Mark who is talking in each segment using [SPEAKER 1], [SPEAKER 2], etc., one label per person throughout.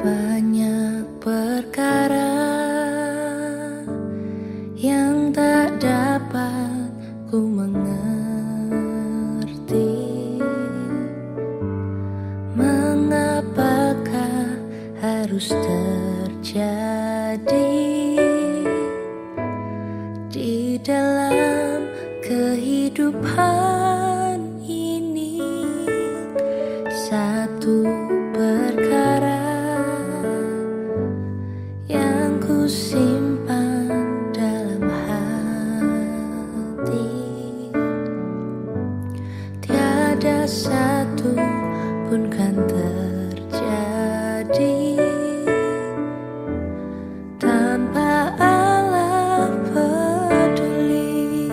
[SPEAKER 1] Banyak perkara yang tak dapat ku mengerti. Mengapakah harus terjadi di dalam kehidupan ini? Satu perkara yang ku simpan dalam hati, tiada satu pun kan terjadi tanpa Allah peduli.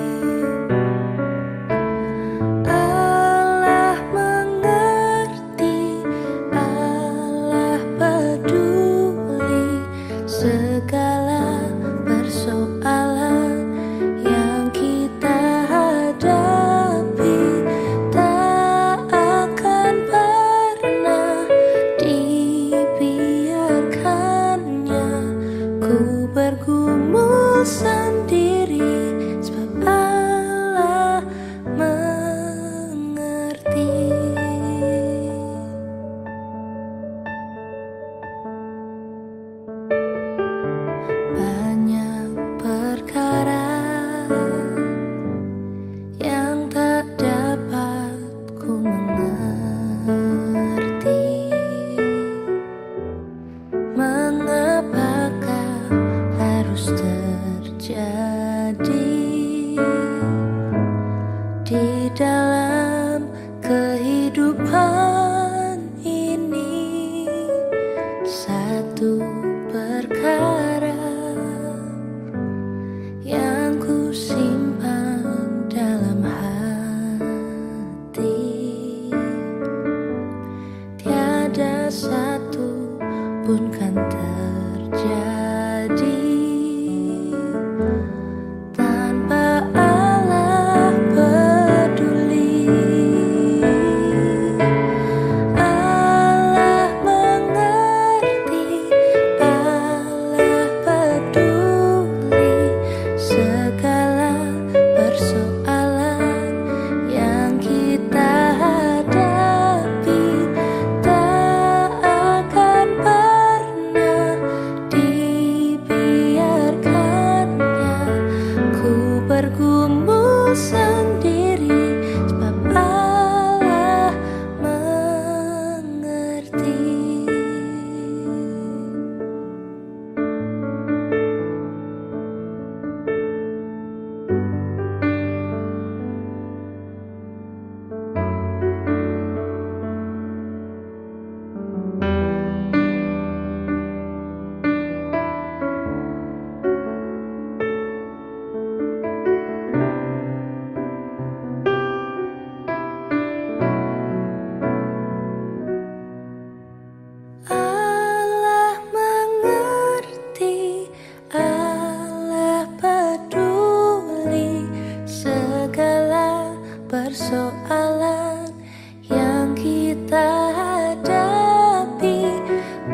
[SPEAKER 1] Allah mengerti, Allah peduli segala persoalan yang kita hadapi. Tak akan pernah dibiarkannya ku bergumul sendiri, sebab Allah mengerti. Banyak perkara yang tak dapat ku mengerti. Mengapakah harus terjadi di dalam kehidupan ini? Satu perkara yang ku simpan dalam hati, tiada satu pun kan terjadi tanpa Allah peduli. Allah mengerti, Allah peduli segala persoalan yang kita hadapi. Tak akan pernah dibiarkannya ku bergumul sendiri, sebab Allah mengerti. Allah mengerti, Allah peduli segala persoalan yang kita hadapi.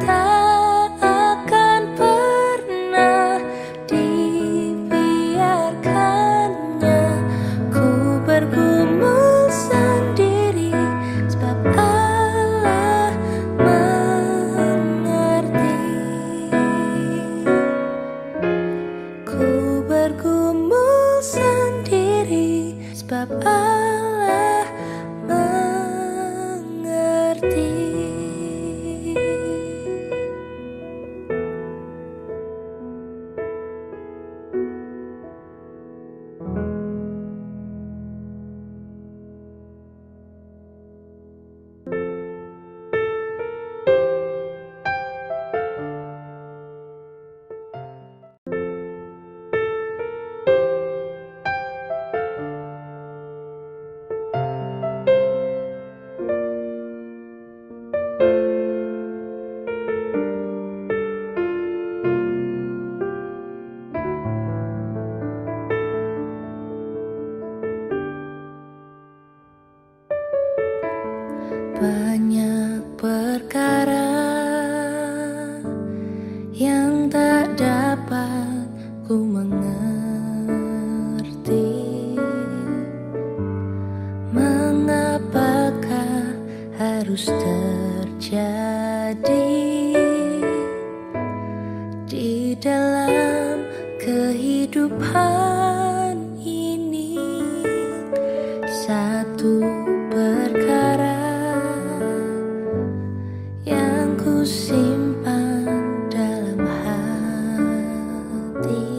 [SPEAKER 1] Tak akan pernah dibiarkannya ku bergumul sendiri, sebab Allah mengerti. Ku bergumul sendiri, sebab Allah mengerti. Banyak perkara harus terjadi di dalam kehidupan ini. Satu perkara yang ku simpan dalam hati,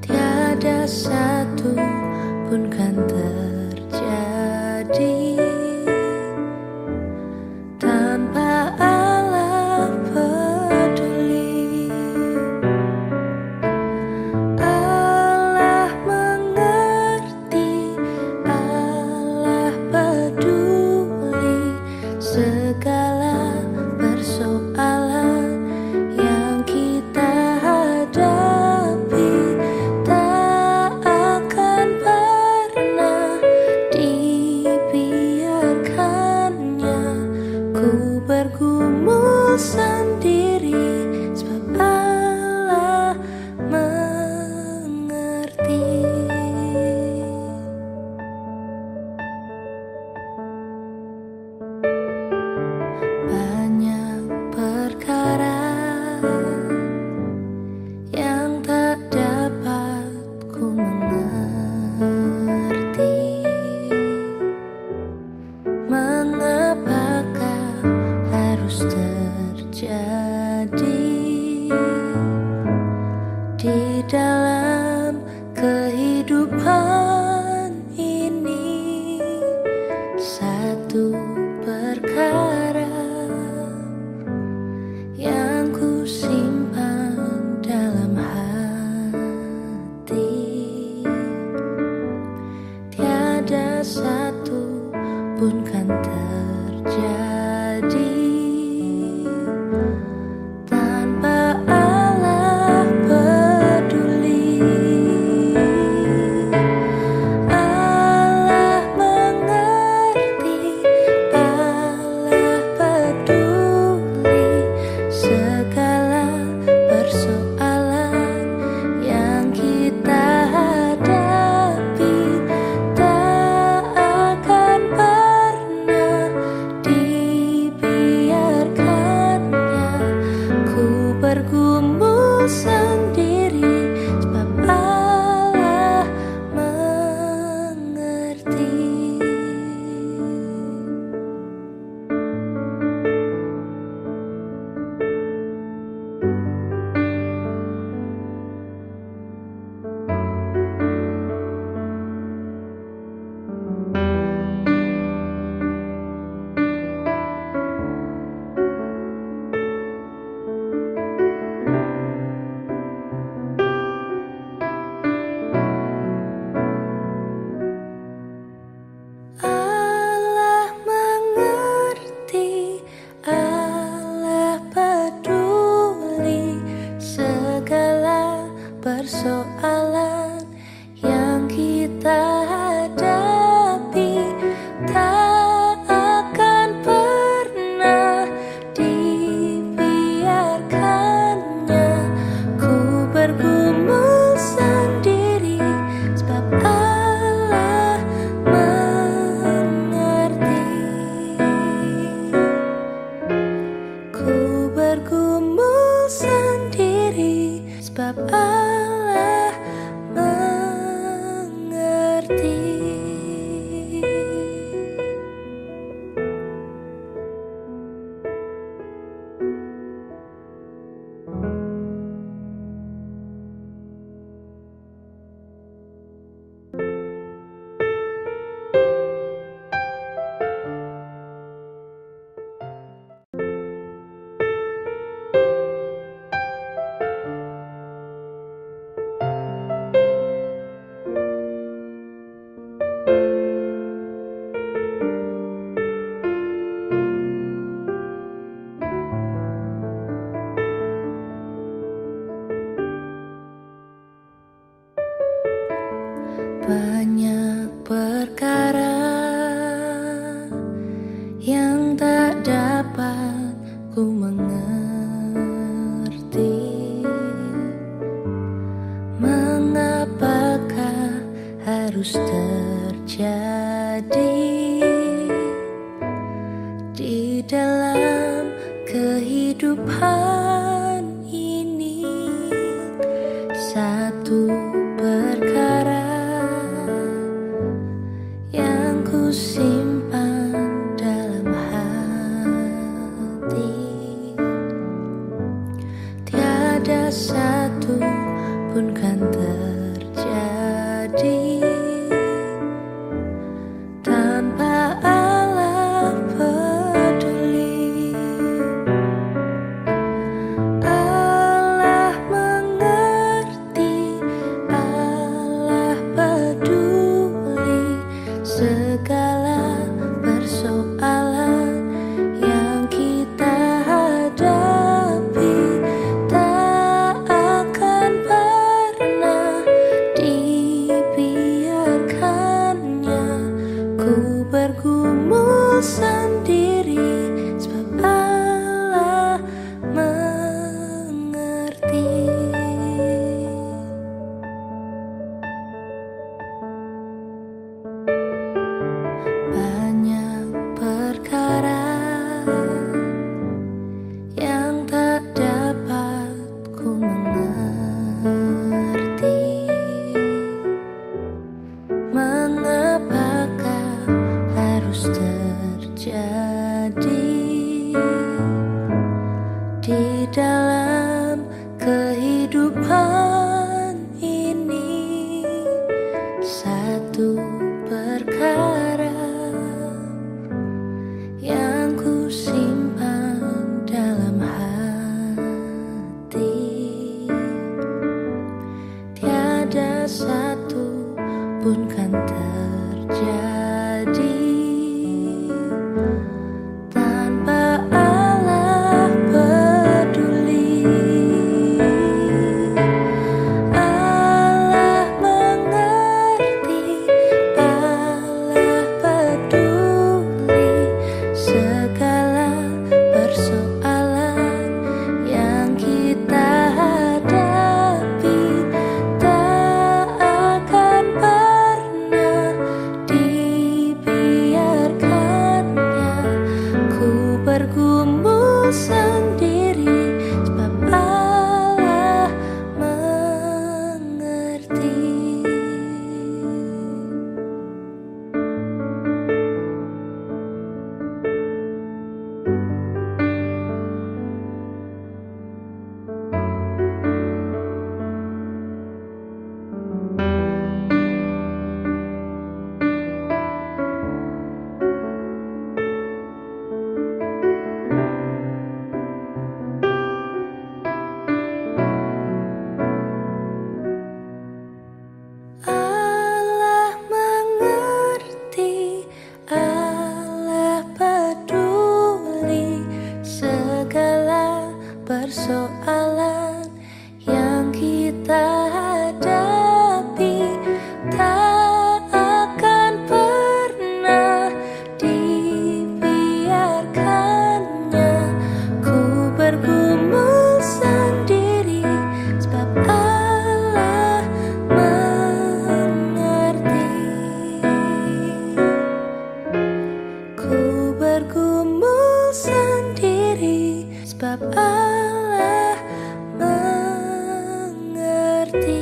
[SPEAKER 1] tiada satu pun kan terjadi tanpa Allah peduli. Allah mengerti, Allah peduli segala persoalan yang kita hadapi. Tak akan pernah dibiarkannya ku bergumul sendiri, sebab Allah mengerti. Banyak perkara yang tak dapat ku mengerti. Mengapakah harus terjadi di dalam kehidupan ini? Satu perkara yang ku simpan dalam hati, tiada satu pun kan terjadi tanpa Allah peduli. Allah mengerti, Allah peduli segala persoalan yang kita hadapi. Tak akan pernah dibiarkannya ku bergumul sendiri, sebab Allah mengerti. Allah mengerti, Allah peduli segala persoalan yang kita hadapi. Tak akan pernah dibiarkannya ku bergumul sendiri, sebab Allah mengerti. Ku bergumul sendiri, sebab Allah mengerti. Banyak perkara yang tak dapat ku mengerti. Mengapakah harus terjadi kehidupan ini satu perkara yang ku simpan dalam hati. Tiada satu pun kan terjadi tanpa Allah peduli. Allah mengerti, Allah peduli segala persoalan yang kita hadapi. Tak akan pernah dibiarkannya ku bergumul sendiri, sebab Allah mengerti. Banyak perkara yang tak dapat ku mengerti. Mengapakah harus terjadi di dalam kehidupan ini? Satu perkara yang ku simpan dalam hati. Tiada satu pun kan terjadi tanpa Allah peduli. Allah mengerti, Allah peduli segala persoalan yang kita hadapi. Tak akan pernah dibiarkannya ku bergumul sendiri, sebab Allah mengerti. Allah mengerti, Allah peduli segala persoalan yang kita hadapi. Tak akan pernah dibiarkannya ku bergumul sendiri, sebab Allah mengerti. Ku bergumul sendiri, sebab Allah mengerti.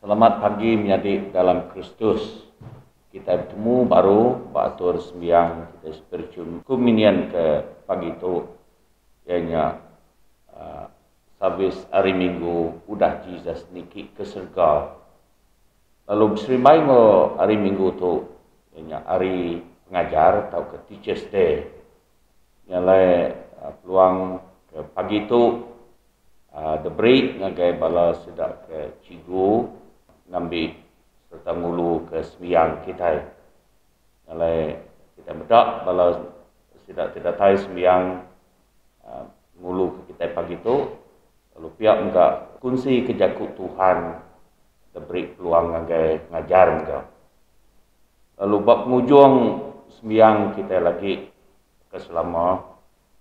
[SPEAKER 2] Selamat pagi menjadi dalam Kristus. Kita bertemu baru beratur sembiang kita spiritual communion ke pagi itu, ianya service hari Minggu udah Jesus niki ke surga. Lalu berserimai ngo hari Minggu tu, ianya hari pengajar atau ke Teachers Day. Nyalai peluang ke pagi itu the break ngagai bala sedak ke cigu ngambil serta ngulu ke sembiang kita. Nyalai kita bedak kalau tidak tahu sembiang ngulu ke kita pagi tu, lalu pihak enggak kunci kejakut Tuhan, kita beri peluang ngajar enggak. Lalu bab ngujung sembiang kita lagi ke selama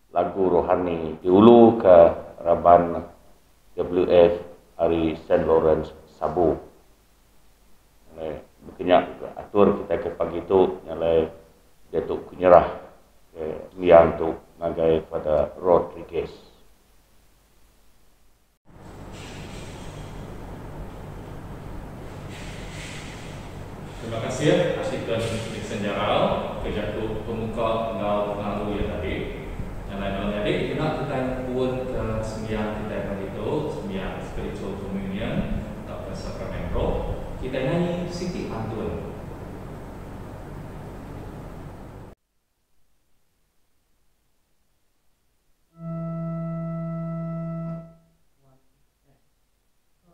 [SPEAKER 2] lagu rohani diulu ke Raban WF hari St. Lawrence Sabu. Makanya atur kita ke pagi itu nyalai dia tu kunyerah ke miang tu ngagai pada Rodriguez.
[SPEAKER 3] Terima kasih Asisten Dixon Jaral, kejatuh pemuka tanggal pengalu yang tadi. Yang lain jadi kita pun ke sembiang kita yang itu, sembiang spiritual communion atau sakramento. Kita nyanyi Siti Antun.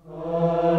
[SPEAKER 4] Oh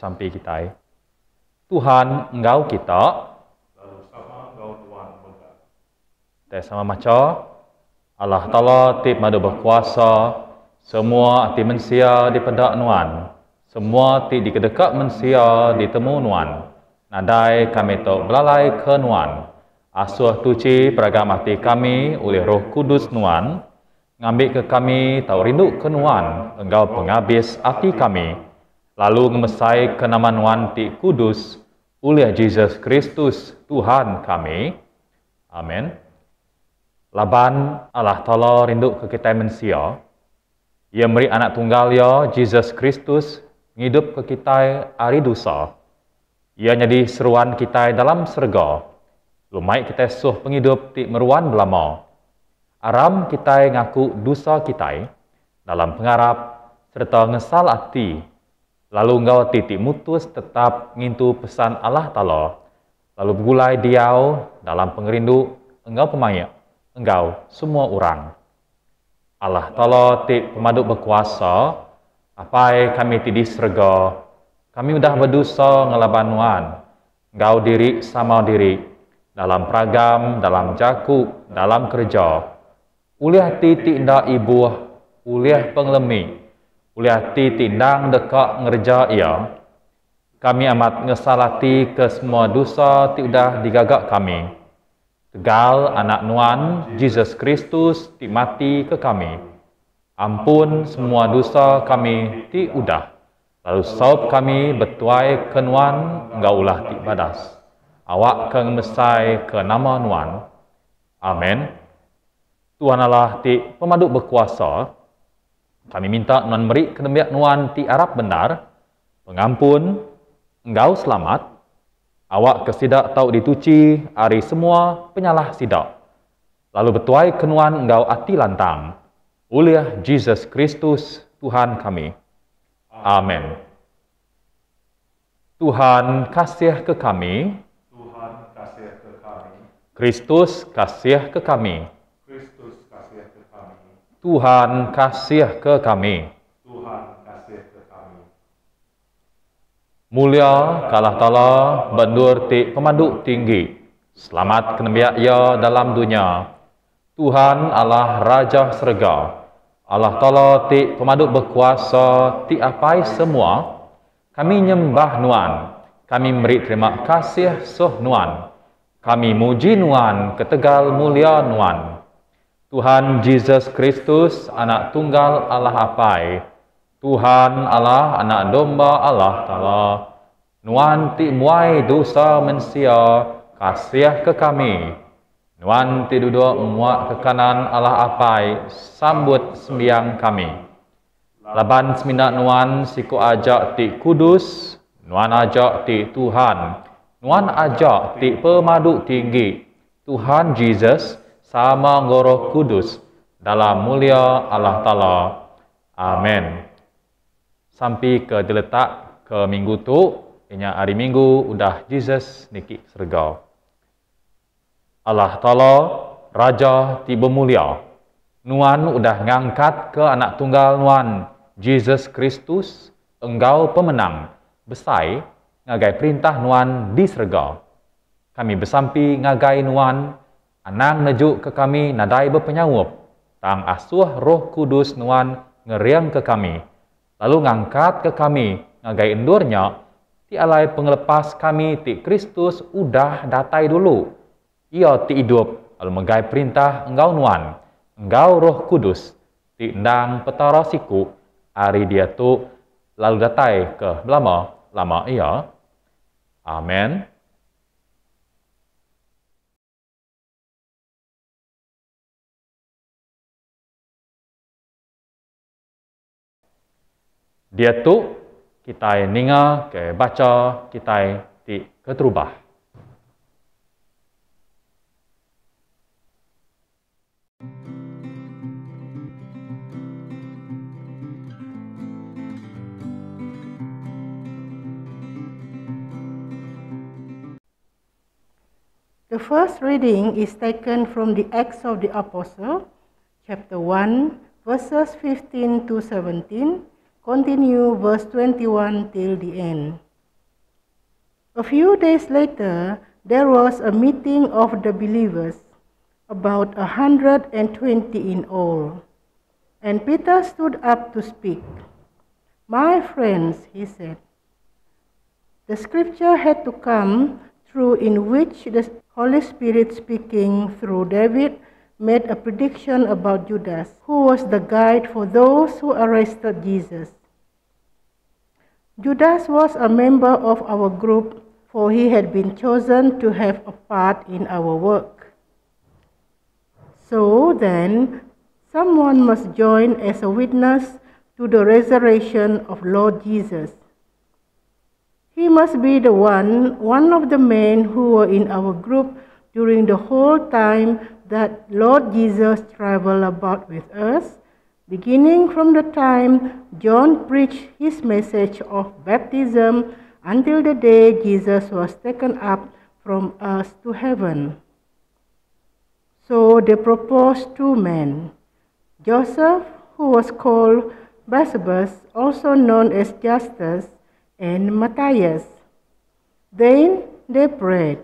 [SPEAKER 4] sampai kita. Tuhan, Engkau kita.
[SPEAKER 3] Lalu sama Engkau Tuhan berkat.
[SPEAKER 4] Kita sama maca. Allah Ta'ala tip madu berkuasa. Semua hati manusia dipedak nuan. Semua ti dikedekat manusia ditemu nuan. Nadai kami tok belalai ke nuan. Asuh tuci peragam hati kami oleh Roh Kudus nuan. Ngambil ke kami tahu rindu ke nuan. Engkau penghabis hati kami. Lalu ngemesai ke nama nuan ti kudus. Oleh Yesus Kristus Tuhan kami. Amin. Laban Allah Ta'ala rindu ke kita manusia. Ia beri anak tunggal ya, Yesus Kristus, hidup ke kita hari dosa. Ia jadi seruan kita dalam surga. Lumai kita suh penghidup ti meruan belama. Aram kita ngaku dosa kita dalam pengharap serta ngesal hati. Lalu engkau titik mutus tetap ngintu pesan Allah Ta'ala. Lalu bergulai diau dalam pengerindu engkau pemayak, engkau semua orang. Allah Ta'ala ti pemaduk berkuasa, apai kami ti di surga. Kami udah berdosa ngelaban nuan. Engkau diri sama diri, dalam peragam, dalam jaku, dalam kerja. Uliah ti tindak ibu, uliah penglemi, uliah ti tindang dekak ngerja ia. Kami amat ngesalati ke semua dosa ti udah digagak kami. Tegal anak nuan, Yesus Kristus ti mati ke kami. Ampun semua dosa kami ti udah. Lalu saub kami betuai ke nuan, enggak ulah ti badas. Awak ke ngemesai ke nama nuan. Amin. Tuhan Allah ti pemaduk berkuasa. Kami minta nuan beri kenembiak nuan ti Arab benar. Pengampun, engkau selamat. Awak kesidak tahu dituci, hari semua penyalah sidak. Lalu betuai kenuan engkau hati lantang. Oleh Yesus Kristus Tuhan kami. Amin. Tuhan kasih ke kami.
[SPEAKER 3] Tuhan kasih ke kami.
[SPEAKER 4] Kristus kasih ke kami.
[SPEAKER 3] Kristus kasih ke kami.
[SPEAKER 4] Tuhan kasih ke kami.
[SPEAKER 3] Tuhan kasih ke kami.
[SPEAKER 4] Mulia kalah Ta'ala bendur ti pemaduk tinggi. Selamat kenembiak ia dalam dunia. Tuhan Allah Raja Serga. Allah Ta'ala ti pemaduk berkuasa ti apai semua. Kami nyembah nuan. Kami beri terima kasih soh nuan. Kami muji nuan ketegal mulia nuan. Tuhan Yesus Kristus anak tunggal Allah apai. Tuhan Allah anak domba Allah Ta'ala. Nuan ti muai dosa manusia kasih ke kami. Nuan ti duduk muak ke kanan Allah apai sambut sembiang kami. Laban seminat nuan siku ajak ti kudus. Nuan ajak ti Tuhan. Nuan ajak ti pemaduk tinggi. Tuhan Yesus sama Roh Kudus dalam mulia Allah Ta'ala. Amin. Sampai ke diletak ke minggu tu, inya hari minggu udah Yesus niki surga. Allah Ta'ala Raja ti bermulia. Nuan udah ngangkat ke anak tunggal nuan Yesus Kristus, engkau pemenang. Besai ngagai perintah nuan di surga. Kami bersampi ngagai nuan, anang nejuk ke kami nadai berpenyawup. Tang asuh Roh Kudus nuan ngeriang ke kami. Lalu ngangkat ke kami, ngagai endurnya, ti alai pengelepas kami ti Kristus udah datai dulu. Ia ti hidup, lalu menggai perintah engkau nuan, engkau Roh Kudus, ti endang petara siku, hari dia tu lalu datai ke lama ia. Amin. Dia tu kita ninga ke baca kita ti keterubah.
[SPEAKER 5] The first reading is taken from the Acts of the Apostle, chapter 1, verses 15 to 17, continue verse 21 till the end. A few days later, there was a meeting of the believers, about 120 in all. And Peter stood up to speak. "My friends," he said, "the scripture had to come true in which the Holy Spirit speaking through David made a prediction about Judas, who was the guide for those who arrested Jesus. Judas was a member of our group, for he had been chosen to have a part in our work. So then, someone must join as a witness to the resurrection of Lord Jesus. He must be the one of the men who were in our group during the whole time that Lord Jesus traveled about with us, beginning from the time John preached his message of baptism until the day Jesus was taken up from us to heaven." So they proposed 2 men, Joseph, who was called Barsabas, also known as Justus, and Matthias. Then they prayed,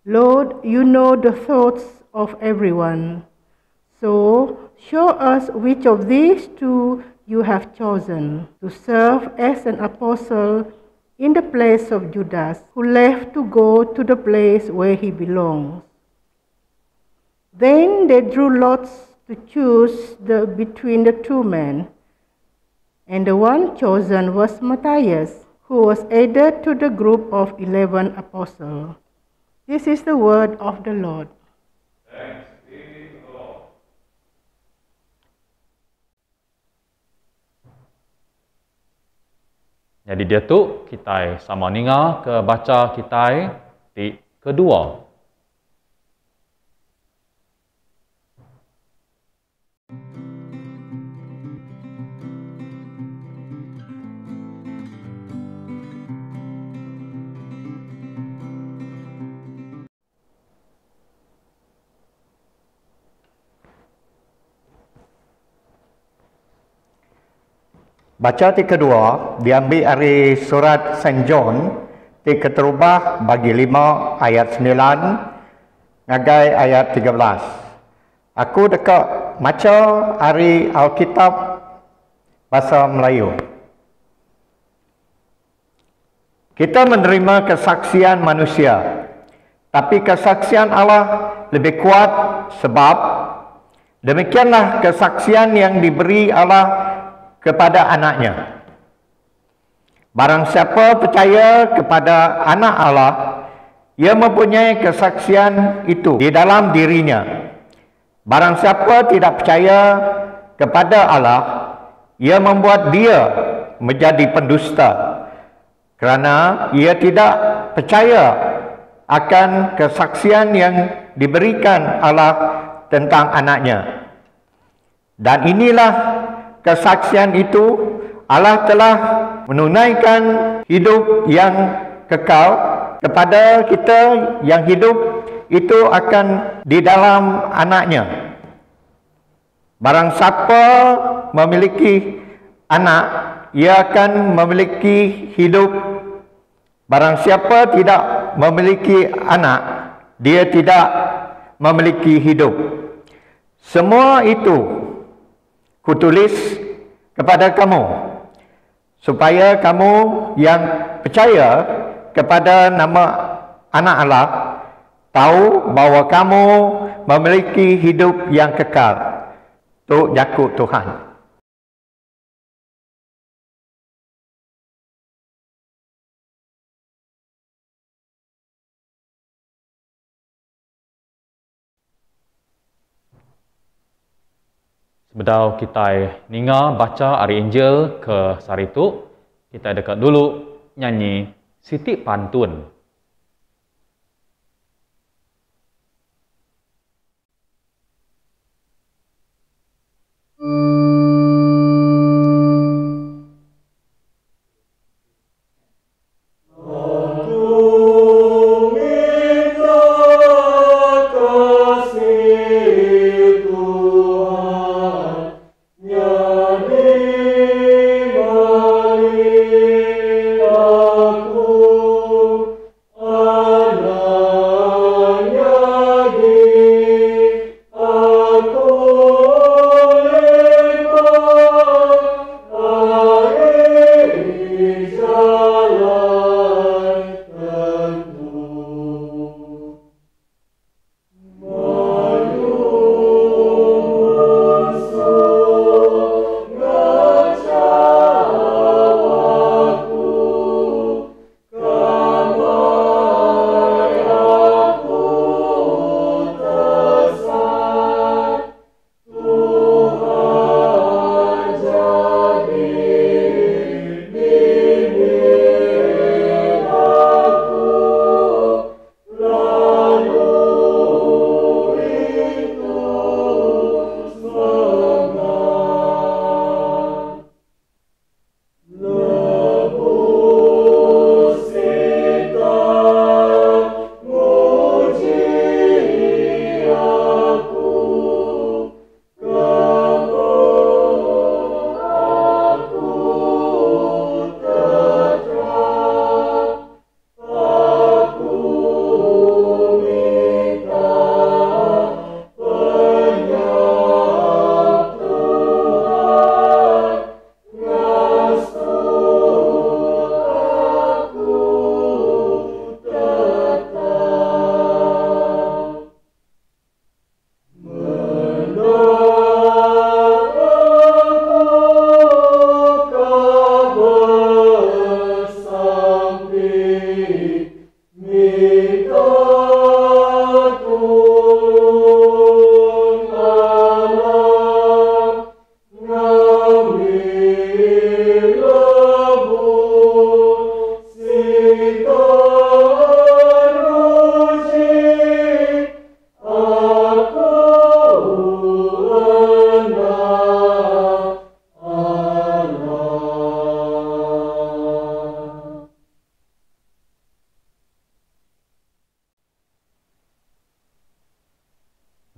[SPEAKER 5] "Lord, you know the thoughts of everyone. So show us which of these 2 you have chosen to serve as an apostle in the place of Judas, who left to go to the place where he belongs." Then they drew lots to choose between the 2 men, and the one chosen was Matthias, who was added to the group of 11 apostles. This is the word of the Lord.
[SPEAKER 3] Thanks be to God.
[SPEAKER 4] Jadi dia tu kita sama ninga ke baca kita di kedua.
[SPEAKER 6] Baca ti kedua diambil dari surat Saint John ti keterubah bagi 5 ayat 9 ngagai ayat 13. Aku dekat maca dari Alkitab bahasa Melayu. Kita menerima kesaksian manusia, tapi kesaksian Allah lebih kuat sebab demikianlah kesaksian yang diberi Allah kepada anaknya. Barang siapa percaya kepada anak Allah, ia mempunyai kesaksian itu di dalam dirinya. Barang siapa tidak percaya kepada Allah, ia membuat dia menjadi pendusta, kerana ia tidak percaya akan kesaksian yang diberikan Allah tentang anaknya. Dan inilah kesaksian itu, Allah telah menunaikan hidup yang kekal kepada kita, yang hidup itu akan di dalam anaknya. Barang siapa memiliki anak, ia akan memiliki hidup. Barang siapa tidak memiliki anak, dia tidak memiliki hidup. Semua itu kutulis kepada kamu, supaya kamu yang percaya kepada nama anak Allah tahu bahawa kamu memiliki hidup yang kekal. Tu Yakub Tuhan.
[SPEAKER 4] Sebelum kita ninga baca hari Injil ke sari tu, kita dekat dulu nyanyi Siti Pantun.
[SPEAKER 7] Aku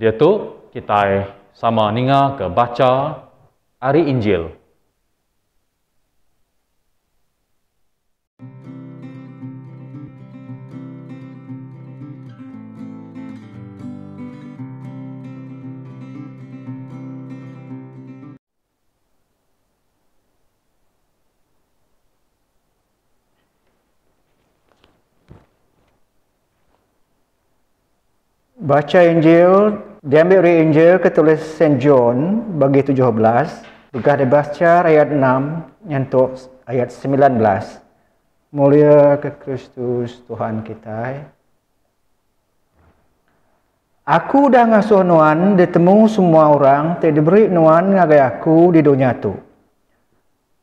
[SPEAKER 4] Dia tu kita sama ninga ke baca hari Injil.
[SPEAKER 6] Baca Injil, diambil dari Injil ketulis St. John bagi 17, juga dibaca ayat 6 nyentuh ayat 19. Mulia ke Kristus Tuhan kita. Aku dah ngasuh nuan ditemu semua orang, tidak diberi nuan ngagai aku di dunia tu.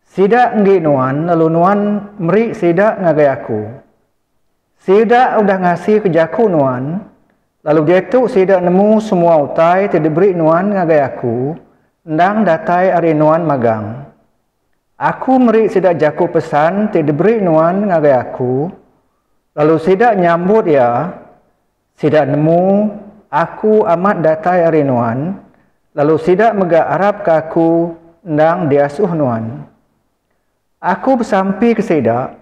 [SPEAKER 6] Sidak ngi nuan, lalu nuan meri sidak ngagai aku. Sidak udah ngasih kejaku nuan, lalu dia tu sidak nemu semua utai tidak diberi nuan ngagai aku, ndang datai ari nuan magang. Aku meri sidak jaku pesan tidak diberi nuan ngagai aku, lalu sidak nyambut ya, sidak nemu aku amat datai ari nuan, lalu sidak megak arab ke aku, ndang diasuh nuan. Aku bersampi ke sidak,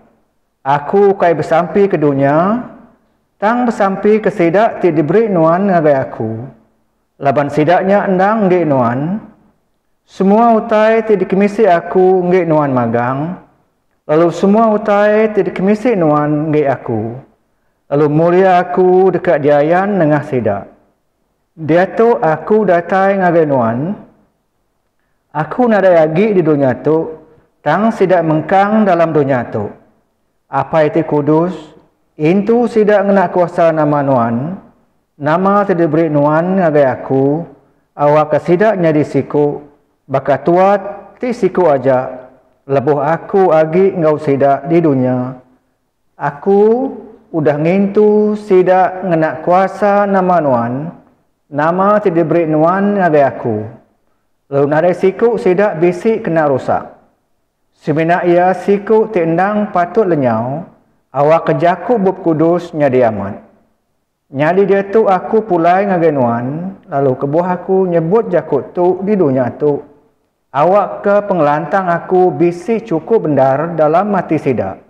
[SPEAKER 6] aku kai bersampi ke dunia, tang bersampi ke sidak ti diberi nuan ngagai aku. Laban sidaknya endang ngi nuan. Semua utai ti dikemisi aku ngi nuan magang. Lalu semua utai ti dikemisi nuan ngi aku. Lalu mulia aku dekat diayan nengah sidak. Dia tu aku datai ngagai nuan. Aku nadai agi di dunia tu, tang sidak mengkang dalam dunia tu. Apa itu kudus? Intu sidak ngena kuasa nama nuan. Nama tidak beri nuan ngagai aku. Awak kesidak nyadi siku. Baka tuat ti siku aja. Lebuh aku agi ngau sidak di dunia. Aku udah ngintu sidak ngena kuasa nama nuan. Nama tidak beri nuan ngagai aku. Lalu nadai siku sidak bisik kena rusak. Sebenak ia siku tendang patut lenyau, awak kejaku bub kudus nyadi amat. Nyadi dia tu aku pulai ngagai nuan, lalu kebuah aku nyebut jakut tu di dunia tu. Awak ke pengelantang aku bisi cukup bendar dalam mati sidak.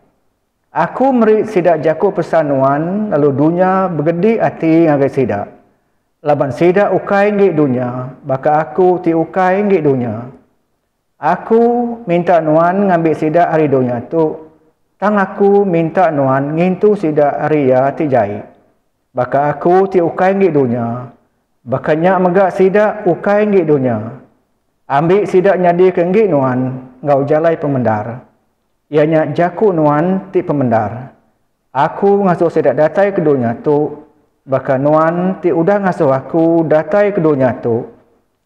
[SPEAKER 6] Aku meri sidak jakut pesan nuan, lalu dunia bergedi hati ngagai sidak. Laban sidak ukai ngi dunia, baka aku ti ukai ngi dunia. Aku minta nuan ngambil sidak hari dunia tu. Tang aku minta nuan ngintu sidak hari ya ti jai. Baka aku ti ukai ngi dunia. Baka nyak megak sidak ukai ngi dunia. Ambil sidak nyadi ke ngi nuan ngau jalai pemendar. Ia nyak jaku nuan ti pemendar. Aku ngasuh sidak datai ke dunia tu. Baka nuan ti udah ngasuh aku datai ke dunia tu.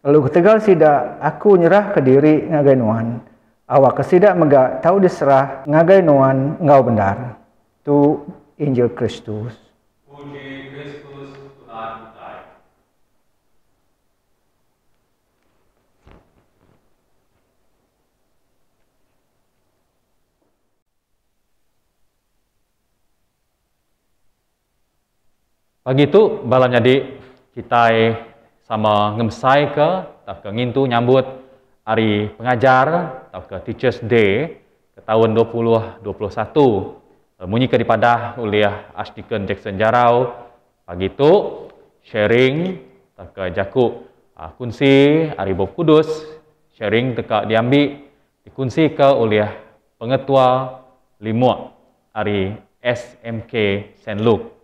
[SPEAKER 6] Lalu ketegal sidak, aku nyerah ke diri ngagai nuan. Awak kesidak megak tahu diserah ngagai nuan ngau bendar. Tu Injil Kristus.
[SPEAKER 3] Puji Kristus Tuhan kita.
[SPEAKER 4] Pagi tu balam jadi kita sama ngemsai ke tak ke ngintu nyambut hari pengajar atau ke Teachers Day ke tahun 2021. Munyi ke dipadah oleh Archdeacon Jackson Jarau. Pagi tu sharing tak ke jaku kunci hari Bob Kudus, sharing tekak diambil dikunci ke oleh pengetua Limut hari SMK St. Luke.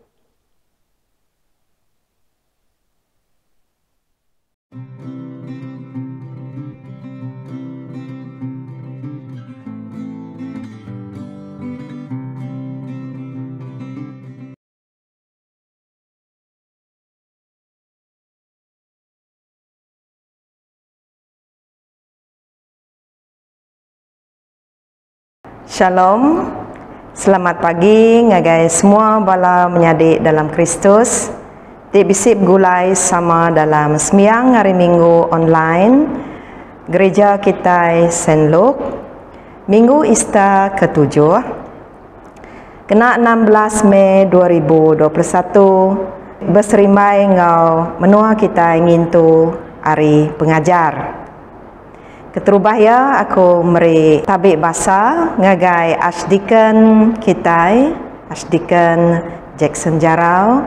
[SPEAKER 7] Shalom, selamat pagi ngagai semua bala menyadik dalam Kristus. Tik bisip gulai sama dalam sembiang hari Minggu online Gereja kita St. Luke, Minggu Ista ke-7, kena 16 Mei 2021, berserimai ngau menua kita ingin tu hari pengajar. Keterubah ya aku meri tabik bahasa ngagai Archdeacon kita, Archdeacon Jackson Jarau,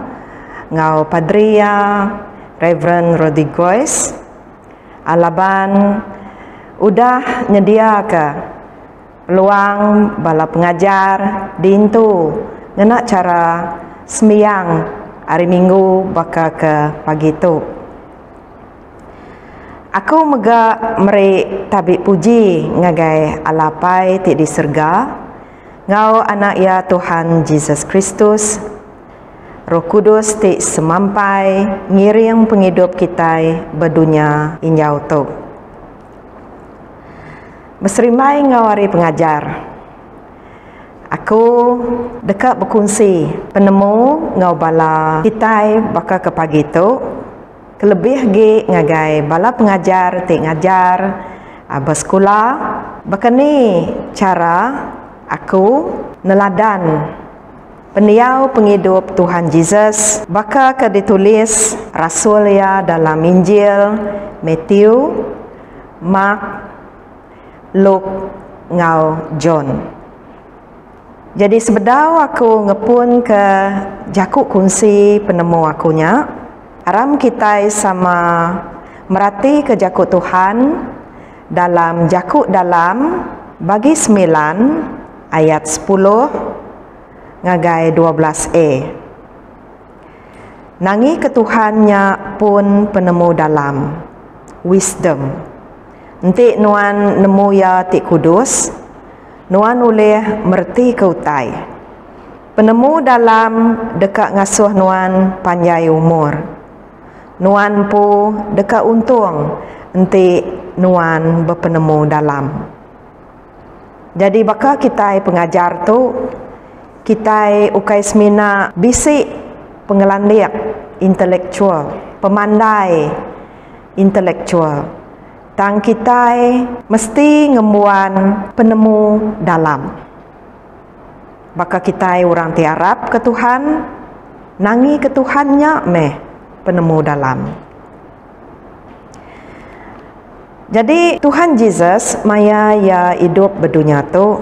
[SPEAKER 7] ngau Padria Reverend Rodriguez, alaban udah nyedia ke peluang bala pengajar dintu ngena cara semiyang hari Minggu baka ke pagi tu. Aku mega meri tabik puji ngagai alapai ti di serga ngau anak ya Tuhan Yesus Kristus Roh Kudus ti semampai ngiring penghidup kita berdunia injau tu. Berserimai ngau hari pengajar. Aku dekat berkongsi penemu ngau bala kita baka ke pagi tu. Kelebih ge ngagai bala pengajar ti ngajar bersekolah bakani cara aku neladan peniau penghidup Tuhan Yesus baka ke ditulis rasul ya dalam Injil Matthew, Mark, Luke ngau John. Jadi sebedau aku ngepun ke jakuk kongsi penemu akunya. Aram kita sama merati ke jakut Tuhan dalam jakut dalam bagi 9 ayat 10 ngagai 12a. Nangi ke Tuhannya pun penemu dalam wisdom. Nanti nuan nemu ya ti kudus, nuan oleh merti ke utai. Penemu dalam dekat ngasuh nuan panjai umur. Nuan pu dekat untung enti nuan berpenemu dalam. Jadi baka kita pengajar tu kita ukai semina bisik pengelandiak intelektual, pemandai intelektual. Tang kita mesti ngemuan penemu dalam. Baka kita orang tiarap ke Tuhan, nangi ke Tuhannya meh penemu dalam. Jadi Tuhan Yesus maya ya hidup berdunia tu,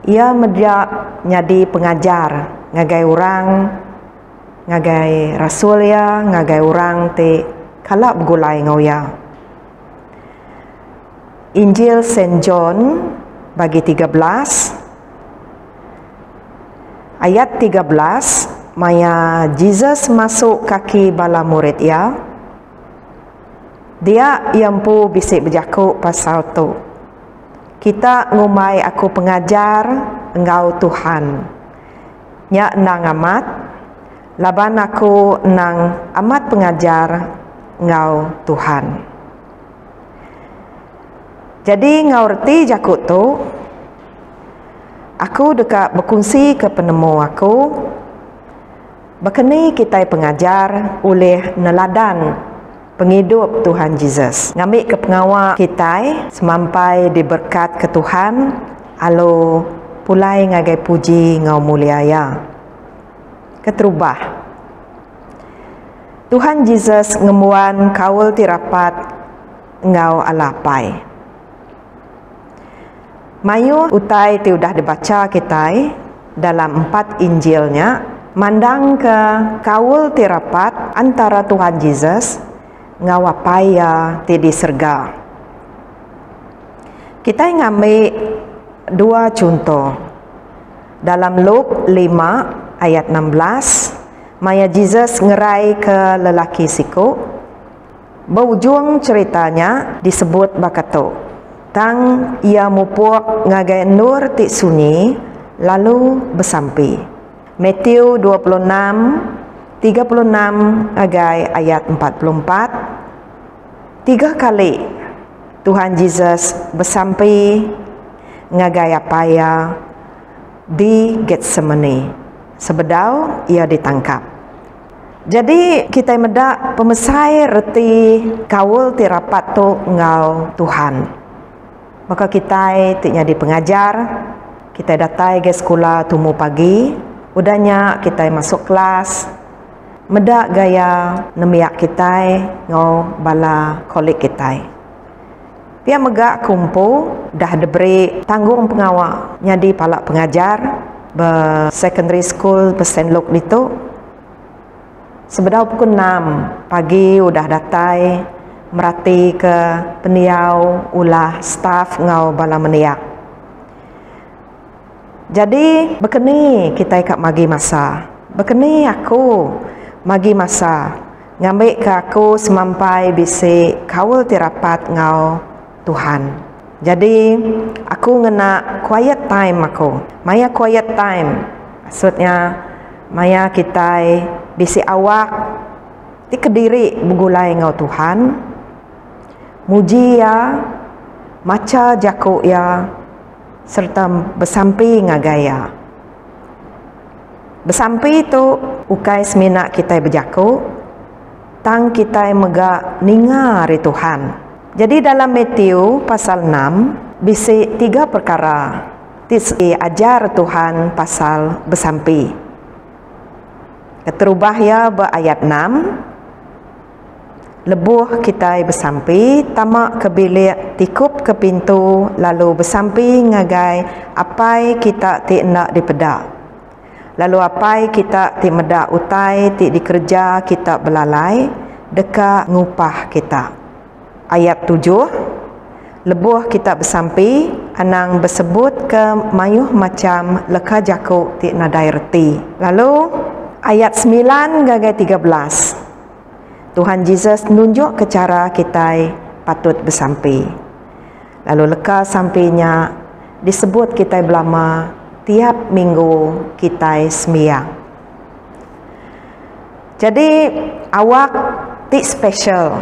[SPEAKER 7] ia media nyadi pengajar ngagai orang, ngagai rasul ya, ngagai orang te kalap gulai ngau ya. Injil Saint John bagi 13 ayat 13 maya Jesus masuk kaki bala murid ya. Dia yang pu bisik berjakuk pasal tu. Kita ngumai aku pengajar engkau Tuhan. Nya nang amat, laban aku nang amat pengajar engkau Tuhan. Jadi ngau reti jakuk tu, aku dekat berkongsi ke penemu aku, bakani kita pengajar oleh neladan penghidup Tuhan Yesus. Ngambil ke pengawal kita semampai diberkat ke Tuhan, alo pulai ngagai puji ngau mulia ya. Keterubah. Tuhan Yesus ngemuan kaul tirapat ngau alapai. Mayu utai ti udah dibaca kita dalam 4 Injilnya, mandang ke kaul tirapat antara Tuhan Yesus ngawapaya ti di serga. Kita ngambil 2 contoh. Dalam Luke 5 ayat 16, maya Jesus ngerai ke lelaki siku. Berujung ceritanya disebut bakato. Tang ia mupuk ngagai nur ti sunyi lalu bersampi. Matthew 26 36 agai ayat 44. 3 kali Tuhan Yesus bersampai ngagai apaya di Getsemani. Sebedau ia ditangkap. Jadi kita medak pemesai reti kaul ti rapat tu ngau Tuhan. Maka kita tiknya di pengajar, kita datai ke sekolah tumu pagi, udahnya kita masuk kelas, medak gaya nemiak kita ngau bala kolik kita. Pia megak kumpul dah diberi tanggung pengawal nyadi palak pengajar be secondary school St. Luke itu. Sebedau pukul 6 pagi udah datai merati ke peniau ulah staff ngau bala meniak. Jadi bekeni kita ikat magi masa. Bekeni aku magi masa. Ngambil ke aku semampai bisi kawal tirapat ngau Tuhan. Jadi aku ngena quiet time aku. Maya quiet time. Maksudnya maya kita bisi awak di kediri begulai ngau Tuhan. Muji ya, maca jaku ya, serta bersampi ngagaya. Bersampi itu ukai semina kita berjaku, tang kita mega ningari Tuhan. Jadi dalam Matius pasal 6 bisi 3 perkara tisi ajar Tuhan pasal bersampi. Keterubah ya ayat 6. Lebuh kita bersampi, tamak ke bilik, tikup ke pintu, lalu bersampi ngagai apai kita ti nak dipedak. Lalu apai kita ti medak utai, ti dikerja kita belalai, deka ngupah kita. Ayat 7, lebuh kita bersampi, anang bersebut ke mayuh macam leka jakuk ti nadai reti. Lalu ayat 9 gagai 13. Tuhan Yesus nunjuk ke cara kita patut bersampi. Lalu leka sampinya disebut kita belama tiap minggu kita sembahyang. Jadi awak ti special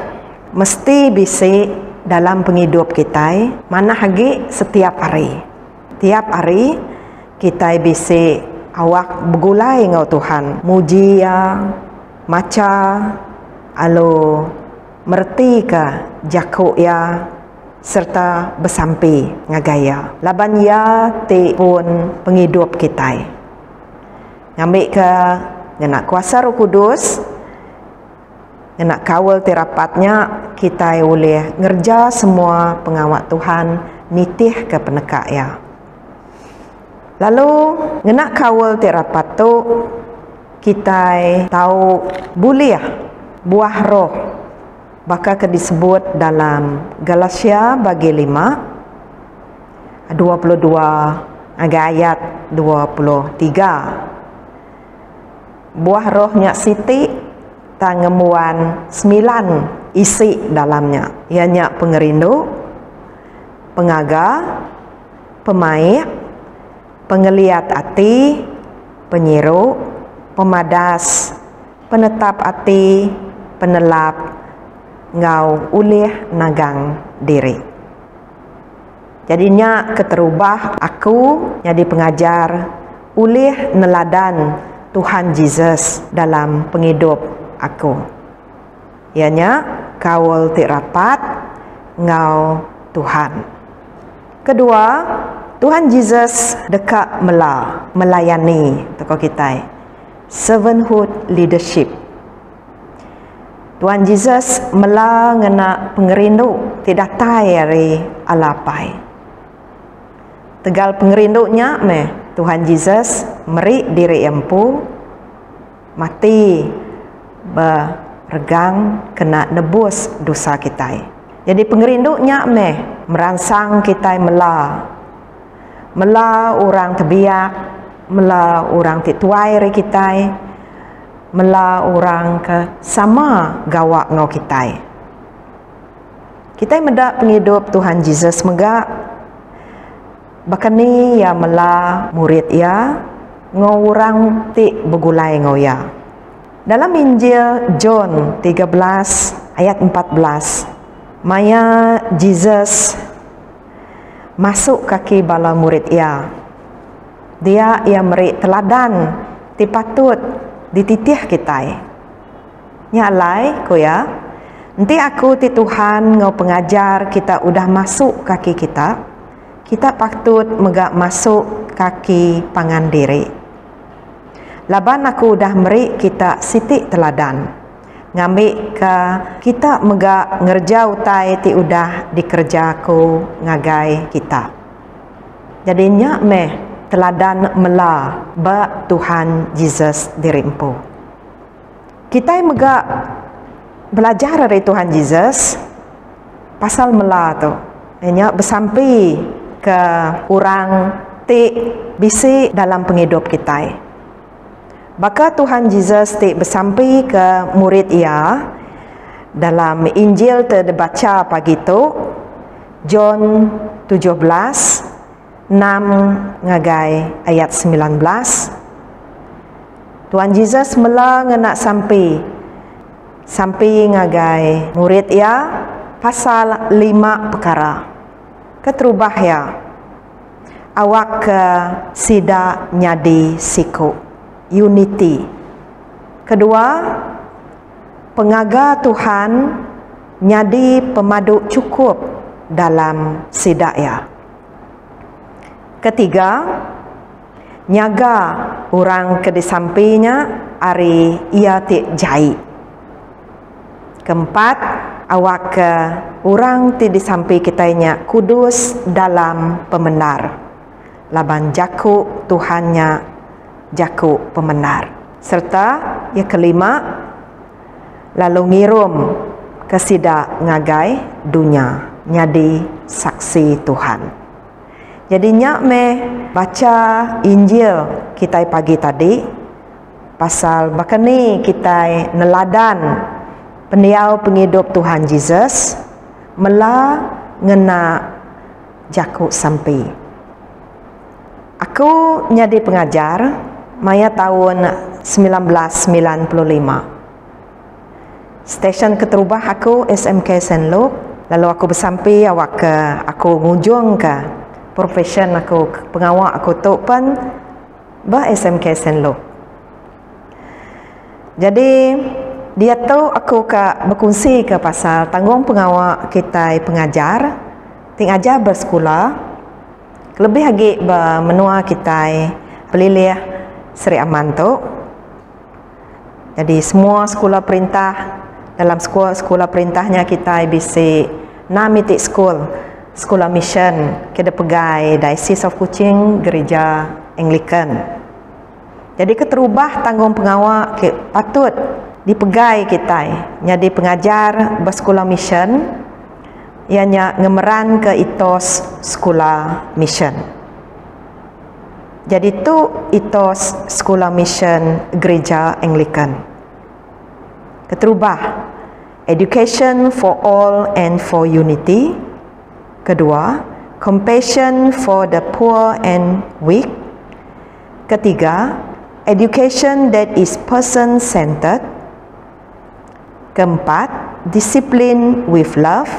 [SPEAKER 7] mesti bisi dalam penghidup kita mana hagi setiap hari. Tiap hari kita bisi awak bergulai ngau Tuhan, muji ya, maca alo merti ka jakuk ya serta bersampi ngagaya. Laban ya ti pun penghidup kita. Ngambil ke ngena kuasa Roh Kudus, ngena kawal terapatnya kita boleh ngerja semua pengawat Tuhan nitih ke penekak ya. Lalu ngena kawal terapat tu kita tahu boleh buah roh bakal disebut dalam Galatia bagi 5 22 ayat 23. Buah rohnya siti tangemuan 9 isi dalamnya, ianya pengerindu, pengaga, pemaik, pengeliat hati, penyiru, pemadas, penetap hati, penelap, ngau ulih nagang diri. Jadinya keterubah aku jadi pengajar ulih neladan Tuhan Yesus dalam penghidup aku. Ianya kawal ti rapat ngau Tuhan. Kedua, Tuhan Yesus dekat melayani tokoh kita. Servanthood leadership. Tuhan Yesus ngena pengerindu tidak tayari alapai. Tegal pengerindunya Tuhan Yesus meri diri empu mati beregang kena nebus dosa kita. Jadi pengerindunya merangsang kita mela orang tebiak, mela orang tituai kita, mela orang ke sama gawak ngau kita. Kita mendak penghidup Tuhan Yesus mega bakani ya mela murid ya ngau orang ti begulai ngau ya. Dalam Injil John 13 ayat 14, maya Yesus masuk kaki bala murid ya. Dia meri teladan ti patut dititih kita. Nyalai ko ya. Nanti aku ti Tuhan ngau pengajar kita udah masuk kaki kita. Kita patut megak masuk kaki pangan diri. Laban aku dah meri kita sitik teladan. Ngambil ke kita mega ngerja utai ti udah dikerja ku ngagai kita. Jadinya meh teladan mela ba Tuhan Yesus dirimpu. Kita mega belajar dari Tuhan Yesus pasal mela tu. Hanya bersampai ke orang ti bisi dalam penghidup kita. Maka Tuhan Yesus ti bersampai ke murid ia dalam Injil terbaca pagi tu John 17 6 ngagai ayat 19. Tuhan Yesus mela ngenak sampai ngagai murid ia pasal 5 perkara. Keterubah ya awak ke sida nyadi siku. Unity. Kedua, pengaga Tuhan nyadi pemaduk cukup dalam sidaya. Ketiga, nyaga orang ke di sampingnya ari ia tik jahit. Keempat, awak ke orang ti di samping kitanya kudus dalam pembenar. Laban jaku Tuhannya jaku pemenar. Serta yang kelima, lalu ngirum ke sida ngagai dunia nyadi saksi Tuhan. Jadinya baca Injil kita pagi tadi pasal bakani kita neladan pendiau penghidup Tuhan Yesus mela ngena jaku sampai. Aku nyadi pengajar Maya tahun 1995. Stesen keterubah aku SMK St. Luke. Lalu aku bersampai awak ke aku ngujung ke profession aku pengawal aku tu pun bah SMK St. Luke. Jadi dia tu aku ke berkongsi ke pasal tanggung pengawal kita pengajar ajar bersekolah lebih lagi menua kita pelilih Seri Aman tu. Jadi semua sekolah perintah dalam sekolah perintahnya kita bisa 6 titik sekolah mission kita pegai Diocese of Kuching Gereja Anglican. Jadi keterubah tanggung pengawal patut dipegai kita jadi pengajar bersekolah mission ianya ngemeran ke etos sekolah mission. Jadi tu etos sekolah mission Gereja Anglican. Keterubah education for all and for unity. Kedua, compassion for the poor and weak. Ketiga, education that is person-centered. Keempat, discipline with love.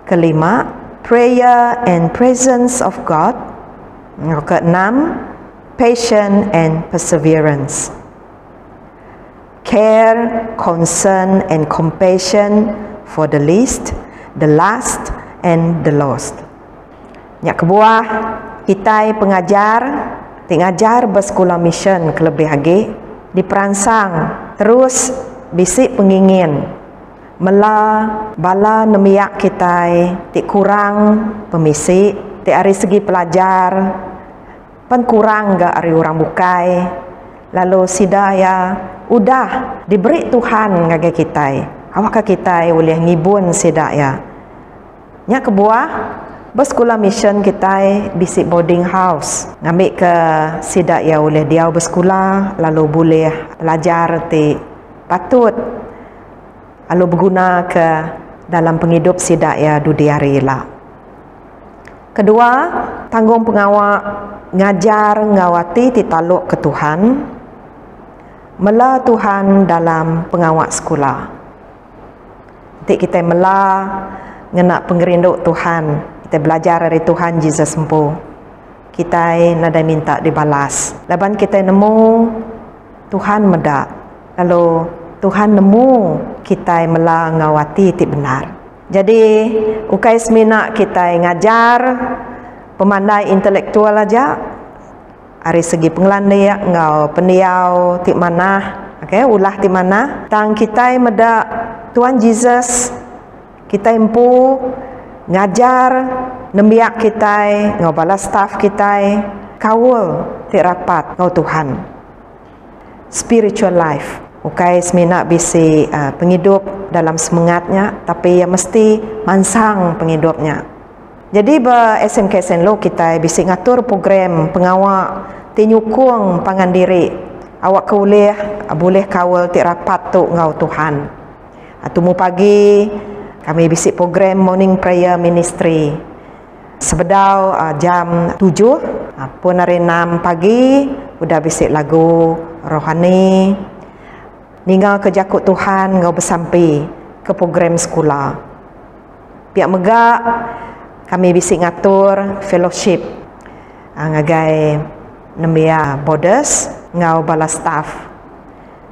[SPEAKER 7] Kelima, prayer and presence of God. Keenam, patience and perseverance. Care, concern and compassion for the least, the last and the lost. Nyak kebuah kita pengajar tingajar bersekolah mission kelebih lagi diperansang terus bisik pengingin mela bala nemiak kita tik kurang pemisik tik dari segi pelajar pen kurang ga ari orang bukai lalu sidaya udah diberi Tuhan ngage kita awak kita boleh ngibun sidaya nya kebuah bersekolah mission kita bisik boarding house ngambil ke sidaya oleh dia bersekolah lalu boleh belajar ti patut lalu berguna ke dalam penghidup sidaya dudiari lah. Kedua, tanggung pengawal ngajar ngawati titaluk ke Tuhan mela Tuhan dalam pengawal sekolah. Nanti kita mela ngena pengerinduk Tuhan, kita belajar dari Tuhan Yesus sempuh. Kita nada minta dibalas. Laban kita nemu Tuhan medak. Lalu Tuhan nemu kita mela ngawati ti benar. Jadi ukai semina kita ngajar pemandai intelektual aja Dari segi pengelandia ngau pendiau ti mana, okey, ulah ti mana tang kita meda Tuhan Yesus kita empu ngajar nembiak kita ngau bala staff kita kawul ti rapat ngau Tuhan. Spiritual life. Ukai semina bisi penghidup dalam semangatnya, tapi ya mesti mansang penghidupnya. Jadi ba SMK lo kita bisi ngatur program pengawak ti nyukung pangan diri. Awak boleh kawal ti rapat tu ngau Tuhan. Atumu pagi kami bisi program morning prayer ministry. Sebedau jam 7 pun hari 6 pagi udah bisi lagu rohani. Ninggal ke jakut Tuhan ngau bersampai ke program sekolah. Pihak megak kami bisi ngatur fellowship ngagai nembia borders ngau bala staff.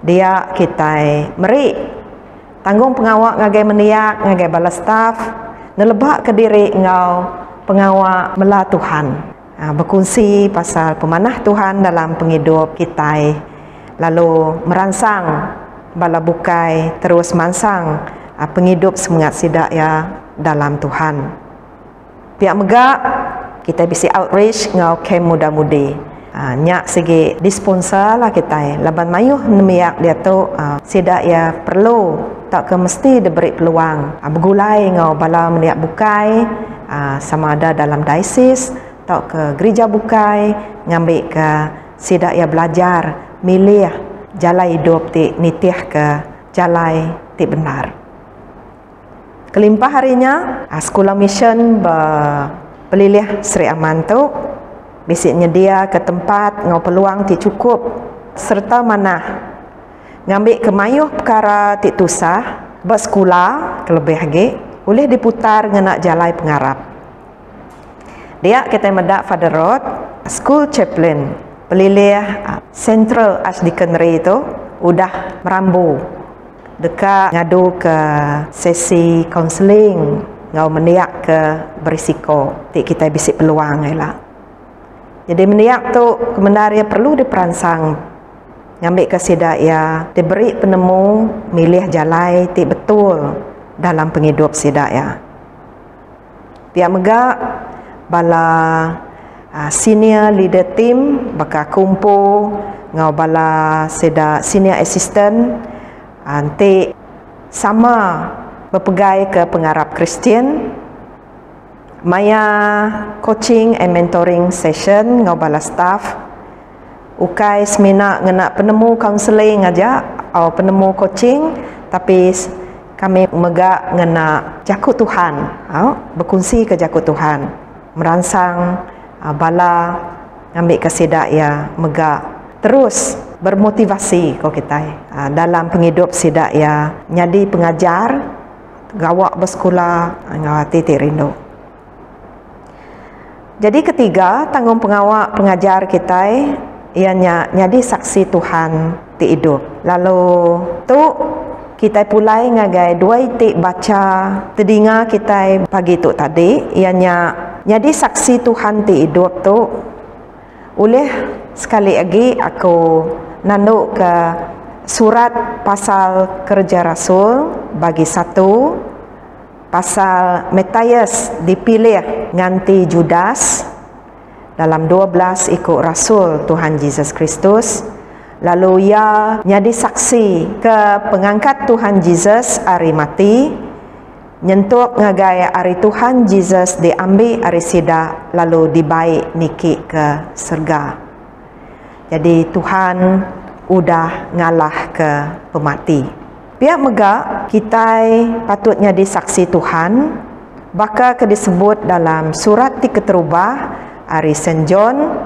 [SPEAKER 7] Dia kita meri tanggung pengawak ngagai meniak ngagai bala staff nelebak ke diri ngau pengawak mela Tuhan. Berkongsi pasal pemanah Tuhan dalam penghidup kita. Lalu merangsang bala bukai terus mansang penghidup semangat sidak ya dalam Tuhan. Pihak megak kita bisi outreach ngau camp muda-mudi. Nyak segi disponsor lah kita. Laban mayuh nemiak dia tu sidak ya perlu tak ke mesti diberi peluang. Bergulai ngau bala meniak bukai sama ada dalam diocese tak ke gereja bukai ngambil ke sidak ya belajar milih jalan hidup ti nitih ke jalan ti benar. Kelimpah harinya sekolah mission pelilih Sri Aman tu bisi nyedia ke tempat ngau peluang ti cukup serta mana ngambil ke mayuh perkara ti tusah bersekolah kelebih lagi boleh diputar ngena jalan pengarap. Dia kita medak Father Road School Chaplain pelilih Central Archdeaconry itu udah merambu dekat ngadu ke sesi counseling ngau meniak ke berisiko ti kita bisi peluang lah. Jadi meniak tu kebenarannya perlu diperansang ngambil ke sidak ya diberi penemu milih jalan ti betul dalam penghidup sidak ya. Pihak megak bala senior leader team bakal kumpul ngau bala seda senior assistant nanti sama berpegai ke pengarap Kristian maya coaching and mentoring session ngau bala staff ukai semina ngena penemu counseling aja atau penemu coaching tapi kami megak ngena jakut Tuhan berkongsi ke jakut Tuhan merangsang bala ambil kesidak ya megak terus bermotivasi kau kita dalam penghidup sidak ya nyadi pengajar gawak bersekolah ngawati ti rindu. Jadi ketiga tanggung pengawak pengajar kita ianya nyadi saksi Tuhan ti hidup. Lalu tu kita pulai ngagai dua itik baca tedinga kita pagi tu tadi ianya nyadi saksi Tuhan ti hidup tu oleh sekali lagi aku nanduk ke surat pasal kerja Rasul bagi 1 pasal Matius dipilih nganti Judas dalam 12 ikut Rasul Tuhan Yesus Kristus. Lalu ia nyadi saksi ke pengangkat Tuhan Yesus hari mati nyentuk ngagai hari Tuhan Yesus diambil hari sida lalu dibaik niki ke surga. Jadi Tuhan udah ngalah ke pemati. Pihak megak kita patutnya disaksi Tuhan bakal disebut dalam surat ti keterubah hari St. John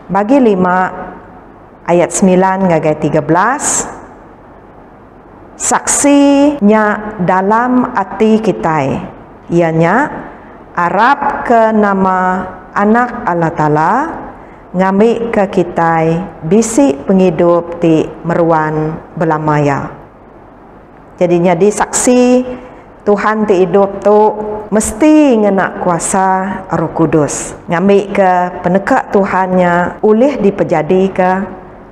[SPEAKER 7] bagi 5 ayat 9 ngagai 13 saksinya dalam hati kita ianya Arab ke nama anak Allah Ta'ala ngambil ke kita bisik penghidup ti meruan belamaya. Jadinya di saksi Tuhan ti hidup tu mesti ngena kuasa Roh Kudus. Ngambil ke penekak Tuhannya ulih dipejadi ke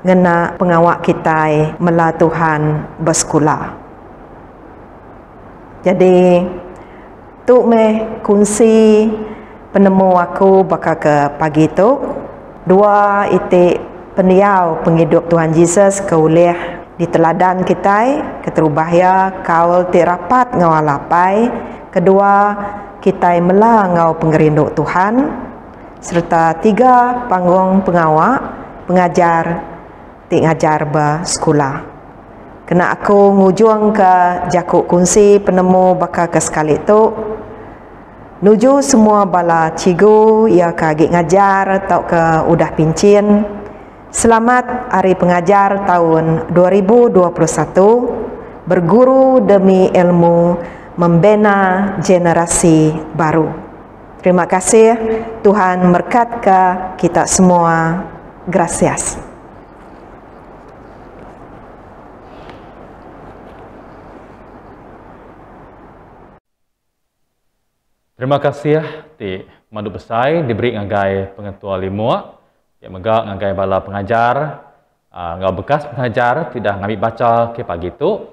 [SPEAKER 7] ngena pengawak kita mela Tuhan bersekolah. Jadi tu meh kunci penemu aku bakal ke pagi tu. Dua itik pendiau penghidup Tuhan Yesus ke ulih di teladan kita, keterubahya kaul ti rapat ngau alapai. Kedua, kita mela ngau pengerinduk Tuhan. Serta tiga, panggung pengawak, pengajar, ti ngajar bersekolah. Kena aku ngujung ke jakuk kunci penemu bakal ke sekali tu. Nuju semua bala cigu ya kagik ngajar atau ke udah pincin. Selamat Hari Pengajar tahun 2021, berguru demi ilmu, membina generasi baru. Terima kasih, Tuhan berkat ke kita semua. Gracias.
[SPEAKER 4] Terima kasih ti Madu Besai diberi ngagai pengetua limua. Ya megak ngagai bala pengajar, ngau bekas pengajar tidak ngambil baca ke pagi tu.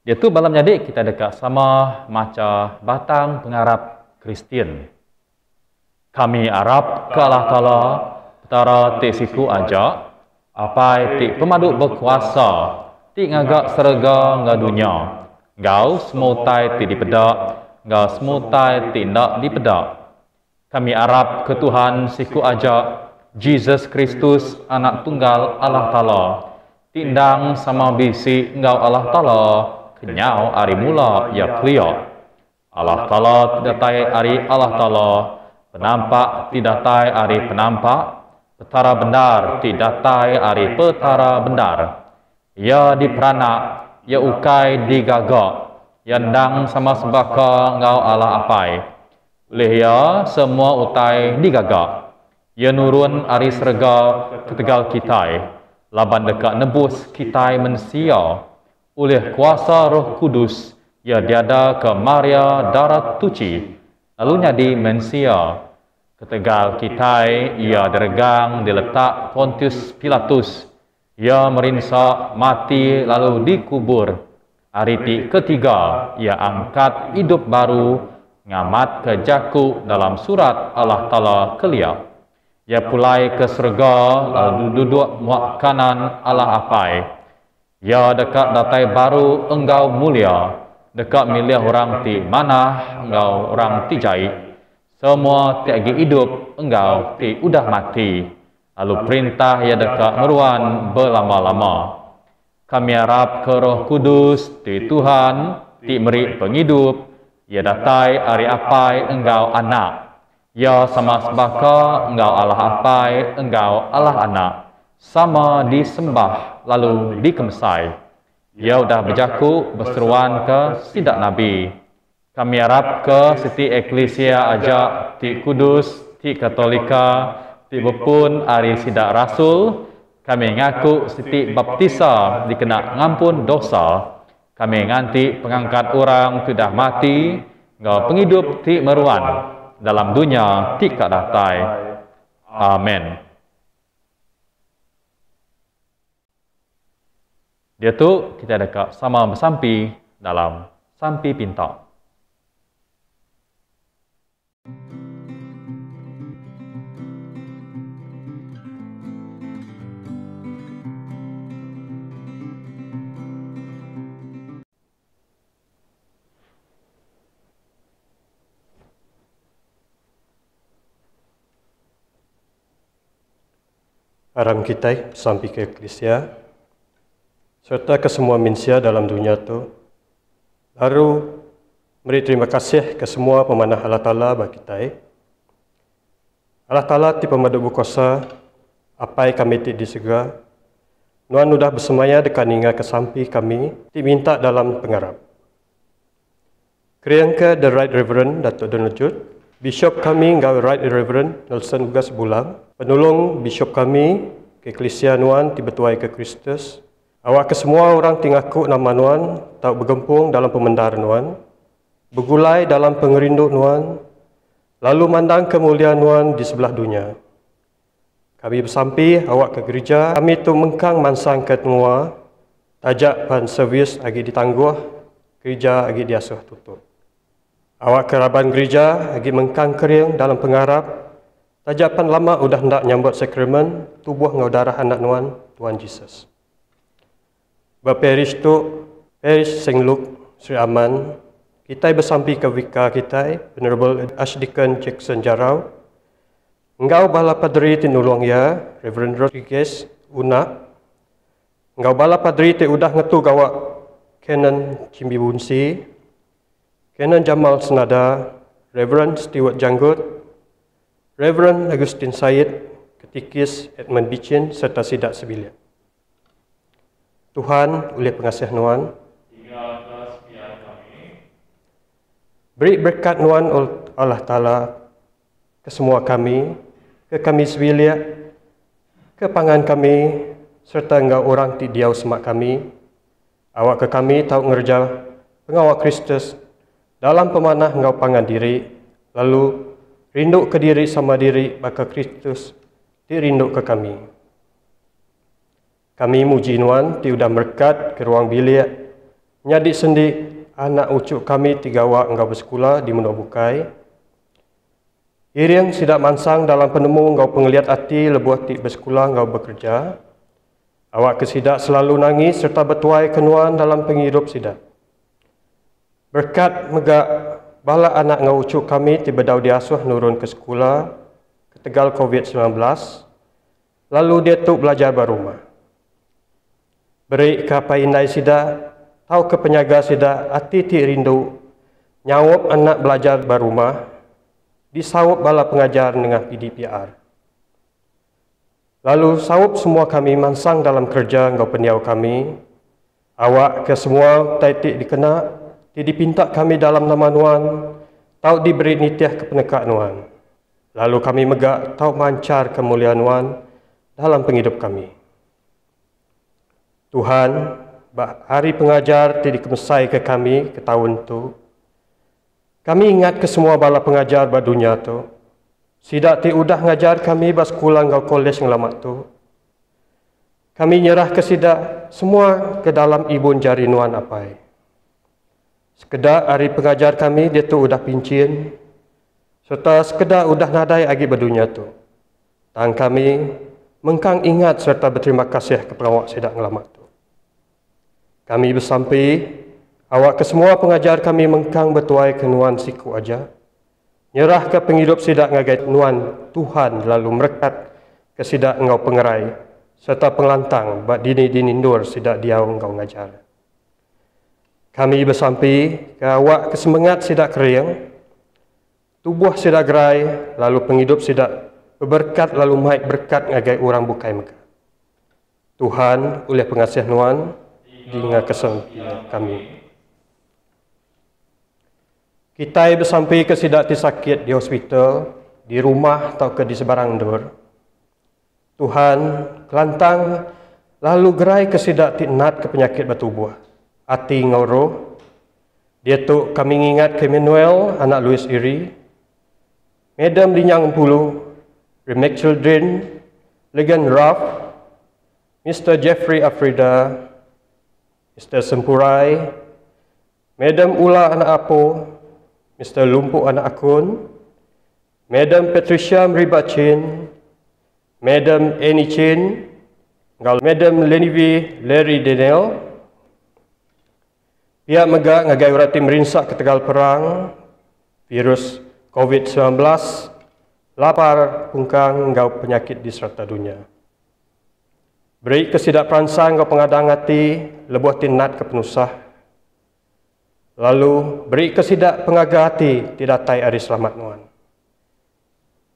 [SPEAKER 4] Dia tu balam jadi kita dekat sama maca batang pengarap Kristian. Kami Arab ke Allah Ta'ala, petara ti siku aja, apa ti pemadu berkuasa, ti ngagak serga ngau dunia. Ngau semutai ti dipedak, ngau semutai ti ndak dipedak. Kami Arab ke Tuhan siku aja, Jesus Kristus anak tunggal Allah Ta'ala, tindang sama bisi ngau Allah Ta'ala, kenyau ari mula ya klia. Allah Ta'ala tidak tai ari Allah Ta'ala, penampak tidak tai ari penampak, petara bendar tidak tai ari petara bendar. Ya diperanak, ya ukai digagak, ya ndang sama sebaka ngau Allah apai. Oleh ya semua utai digagak. Ya nurun ari serga ketegal kitai, laban dekat nebus kitai mensia, oleh kuasa Roh Kudus, ya diada ke Maria darat tuci, lalu jadi mensia. Ketegal kitai, ia diregang diletak Pontius Pilatus, ia merinsak mati lalu dikubur. Hari ketiga, ia angkat hidup baru, ngamat ke jaku dalam surat Allah Ta'ala kelia. Ia pulai ke surga, lalu duduk muak kanan Allah apai. Ia dekat datai baru engkau mulia, dekat milih orang ti mana engkau orang ti jai. Semua tiagi hidup engkau ti udah mati. Lalu perintah ia dekat meruan berlama-lama. Kami harap ke Roh Kudus ti Tuhan ti meri penghidup. Ia datai hari apai engkau anak. Ya sama sebaka engkau Allah apai, engkau Allah anak. Sama disembah lalu dikemsai. Ya udah berjaku berseruan ke sidak Nabi. Kami harap ke siti eklesia aja ti kudus, ti katolika, ti bepun ari sidak rasul. Kami ngaku siti baptisa dikena ngampun dosa. Kami nganti pengangkat orang sudah mati, engkau penghidup ti meruan. Dalam dunia tidak datai. Amin. Dia tu kita dekat sama bersampi dalam sampi pintar.
[SPEAKER 8] Aram kita sampai ke eklesia, serta ke semua manusia dalam dunia itu. Lalu, beri terima kasih ke semua pemanah Allah Ta'ala bagi kita. Allah Ta'ala ti pemadu berkuasa, apa yang kami ti disegera. Nuan udah bersemaya dekat ninga ke sampi kami, ti minta dalam pengarap. Kriangka The Right Reverend Datuk Donald Jud, Bishop kami ngau Right Reverend Nelson Ugas Bulang, penolong Bishop kami ke Eklesia Nuan ti bertuai ke Kristus. Awak ke semua orang tingaku nama Nuan tak bergempung dalam pemendar Nuan. bergulai dalam pengerinduk Nuan, lalu mandang kemuliaan Nuan di sebelah dunia. Kami bersampi awak ke gereja, kami tu mengkang mansang ke tengua, tajak pan servis agi ditangguh, gereja agi diasuh tutup. Awak ke raban gereja agi mengkang kering dalam pengharap, tajak pan lama udah hendak nyambut sakramen tubuh ngau darah anak Nuan, Tuhan Yesus. Baperish tu, Parish St. Luke, Sri Aman, kita bersampi ke Vika kita, Venerable Archdeacon Jackson Jarau. Engkau bala padri tinulung ya, Reverend Rodriguez Una. Engkau bala padri te udah ngetu gawak Canon Cimbibunsi, Canon Jamal Senada, Reverend Stewart Janggut, Reverend Agustin Said, Ketikis Edmund Bicin serta Sidak Sebilia. Tuhan oleh pengasih Nuan, beri berkat Nuan Allah Ta'ala ke semua kami, ke kami sebilia, ke pangan kami, serta engkau orang ti diau semak kami. Awak ke kami tahu ngerja pengawak Kristus dalam pemanah engkau pangan diri, lalu rinduk ke diri sama diri, maka Kristus dirinduk ke kami. Kami muji Nuan ti udah berkat ke ruang bilik, nyadi sendi anak ucuk kami 3 awak engkau bersekolah di Menua Bukai. Iring sidak mansang dalam penemu engkau penglihat hati lebuh ti bersekolah engkau bekerja. Awak kesidak selalu nangis serta bertuai kenuan dalam penghidup sidak. Berkat megak bala anak engkau ucuk kami ti bedau diasuh nurun ke sekolah ke Tegal COVID-19. Lalu dia tu belajar berumah. Beri ke apa indai sidak, tahu ke penyaga sidak hati ti rindu nyawap anak belajar berumah, disawap bala pengajar dengan PDPR. Lalu sawap semua kami mansang dalam kerja engkau peniau kami. Awak ke semua taitik dikena, dipinta kami dalam nama Nuan, tahu diberi nitiah ke penekak Nuan. Lalu kami megak tahu mancar kemuliaan Nuan dalam penghidup kami. Tuhan, hari pengajar ti dikemesai ke kami ke tahun tu. Kami ingat ke semua bala pengajar ba dunia tu. Sidak ti udah ngajar kami ba sekolah ngau kolej ngelamat tu. Kami nyerah ke sidak semua ke dalam ibun jari Nuan apai. Sekedar hari pengajar kami dia tu udah pincin. Serta sekedar udah nadai agi ba dunia tu. Tang kami mengkang ingat serta berterima kasih kepada awak sidak ngelamat tu. Kami bersampi, awak ke semua pengajar kami mengkang bertuai ke Nuan siku aja. Nyerah ke penghidup sidak ngagai Nuan Tuhan lalu merekat ke sidak engkau pengerai serta pengelantang bak dini-dini nur sidak diau engkau ngajar. Kami bersampi ke awak kesemangat sidak kering, tubuh sidak gerai lalu penghidup sidak berberkat lalu maik berkat ngagai orang bukai Mekah. Tuhan oleh pengasih Nuan dengan kesempian kami. Kita bersampai ke sidak ti sakit di hospital, di rumah atau ke di sebarang dur. Tuhan kelantang lalu gerai ke sidak ti nat ke penyakit bertubuh. Hati ngoro. Dia tu kami ingat ke Emmanuel, anak Louis Iri. Madam Linyang Pulu, Remake Children, Legan Ruff, Mr. Jeffrey Afrida, Mr. Sempurai, Madam Ula anak Apo, Mr. Lumpu anak Akun, Madam Patricia Mribachin, Madam Annie Chin, Madam Lenivi Larry Daniel. Pihak megak ngagai urati merinsak ke Tegal Perang, virus COVID-19, lapar, pungkang, ngau penyakit di serata dunia. Beri kesidak peransang kau pengadang hati, lebuh tinat ke penusah. Lalu beri kesidak pengaga hati, tidak tai hari selamat Nuan.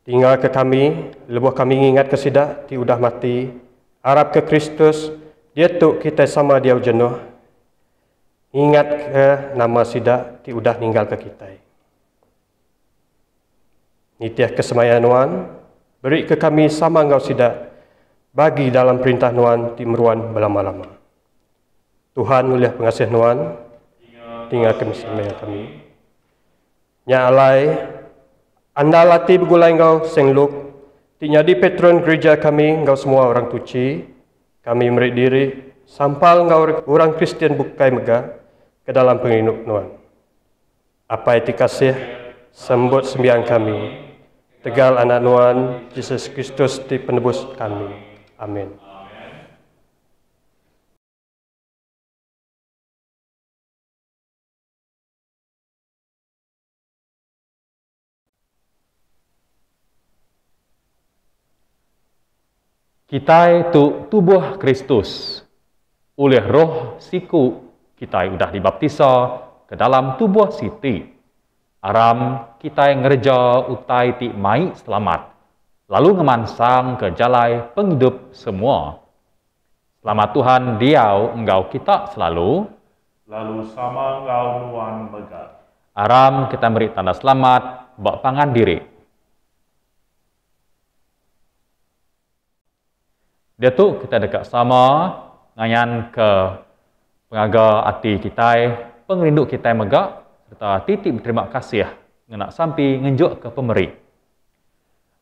[SPEAKER 8] Tinggal ke kami, lebuh kami ingat kesidak, ti udah mati. Harap ke Kristus, dia tu kita sama dia jenuh. Ingat ke nama sidak, ti udah ninggal ke kita. Nitiah kesemayan Nuan, beri ke kami sama engkau sidak, bagi dalam perintah Nuan timruan belama-lama. Tuhan oleh pengasih Nuan, tinggal kesemaya kami. Nya alai, anda latih begulai engkau sengluk, ti nyadi patron gereja kami engkau semua orang tuci, kami merik diri, sampal engkau orang Kristen bukai megah ke dalam penginduk Nuan. Apa itu kasih sambut sembiang kami, tegal anak Nuan, Yesus Kristus di penebus kami. Amin.
[SPEAKER 4] Kita itu tubuh Kristus. Oleh roh siku, kita sudah dibaptisa ke dalam tubuh Siti. Aram kita yang ngerja utai ti mai selamat. Lalu ngemansang ke jalai penghidup semua. Selamat Tuhan diau engkau kita selalu.
[SPEAKER 9] Lalu sama engkau Nuan megah.
[SPEAKER 4] Aram kita beri tanda selamat, bak pangan diri. Dia tu kita dekat sama ngayan ke pengaga hati kita, pengerinduk kita megak serta titip terima kasih ngenak sampai ngenjuk ke pemberi.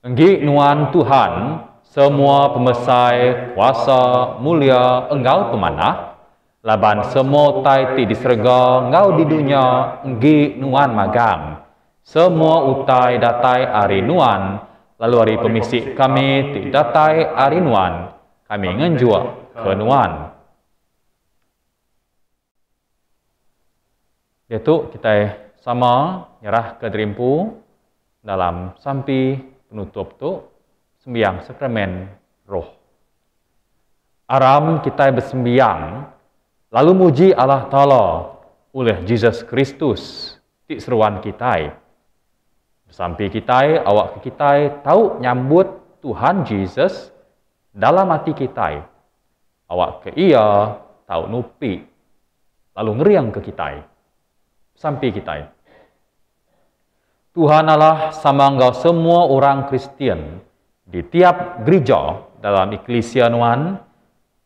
[SPEAKER 4] Enggi Nuan Tuhan, semua pemesai, kuasa, mulia, engkau pemanah, laban semua tai ti di serga, engkau di dunia, enggi Nuan magang. Semua utai datai ari Nuan, lalu hari pemisik kami ti datai ari Nuan. Kami ngenjuak ke Nuan. Iaitu kita sama nyerah ke Derimpu dalam sampai penutup tu sembiang sakramen roh. Aram kita bersembiang lalu muji Allah Ta'ala oleh Yesus Kristus di seruan kita. Sampai kita awak kita tahu nyambut Tuhan Yesus dalam hati kita, awak ke ia tahu nupi, lalu ngeriang ke kita, sampai kita. Tuhan Allah sama engkau semua orang Kristen di tiap gereja dalam Eklesia Nuan,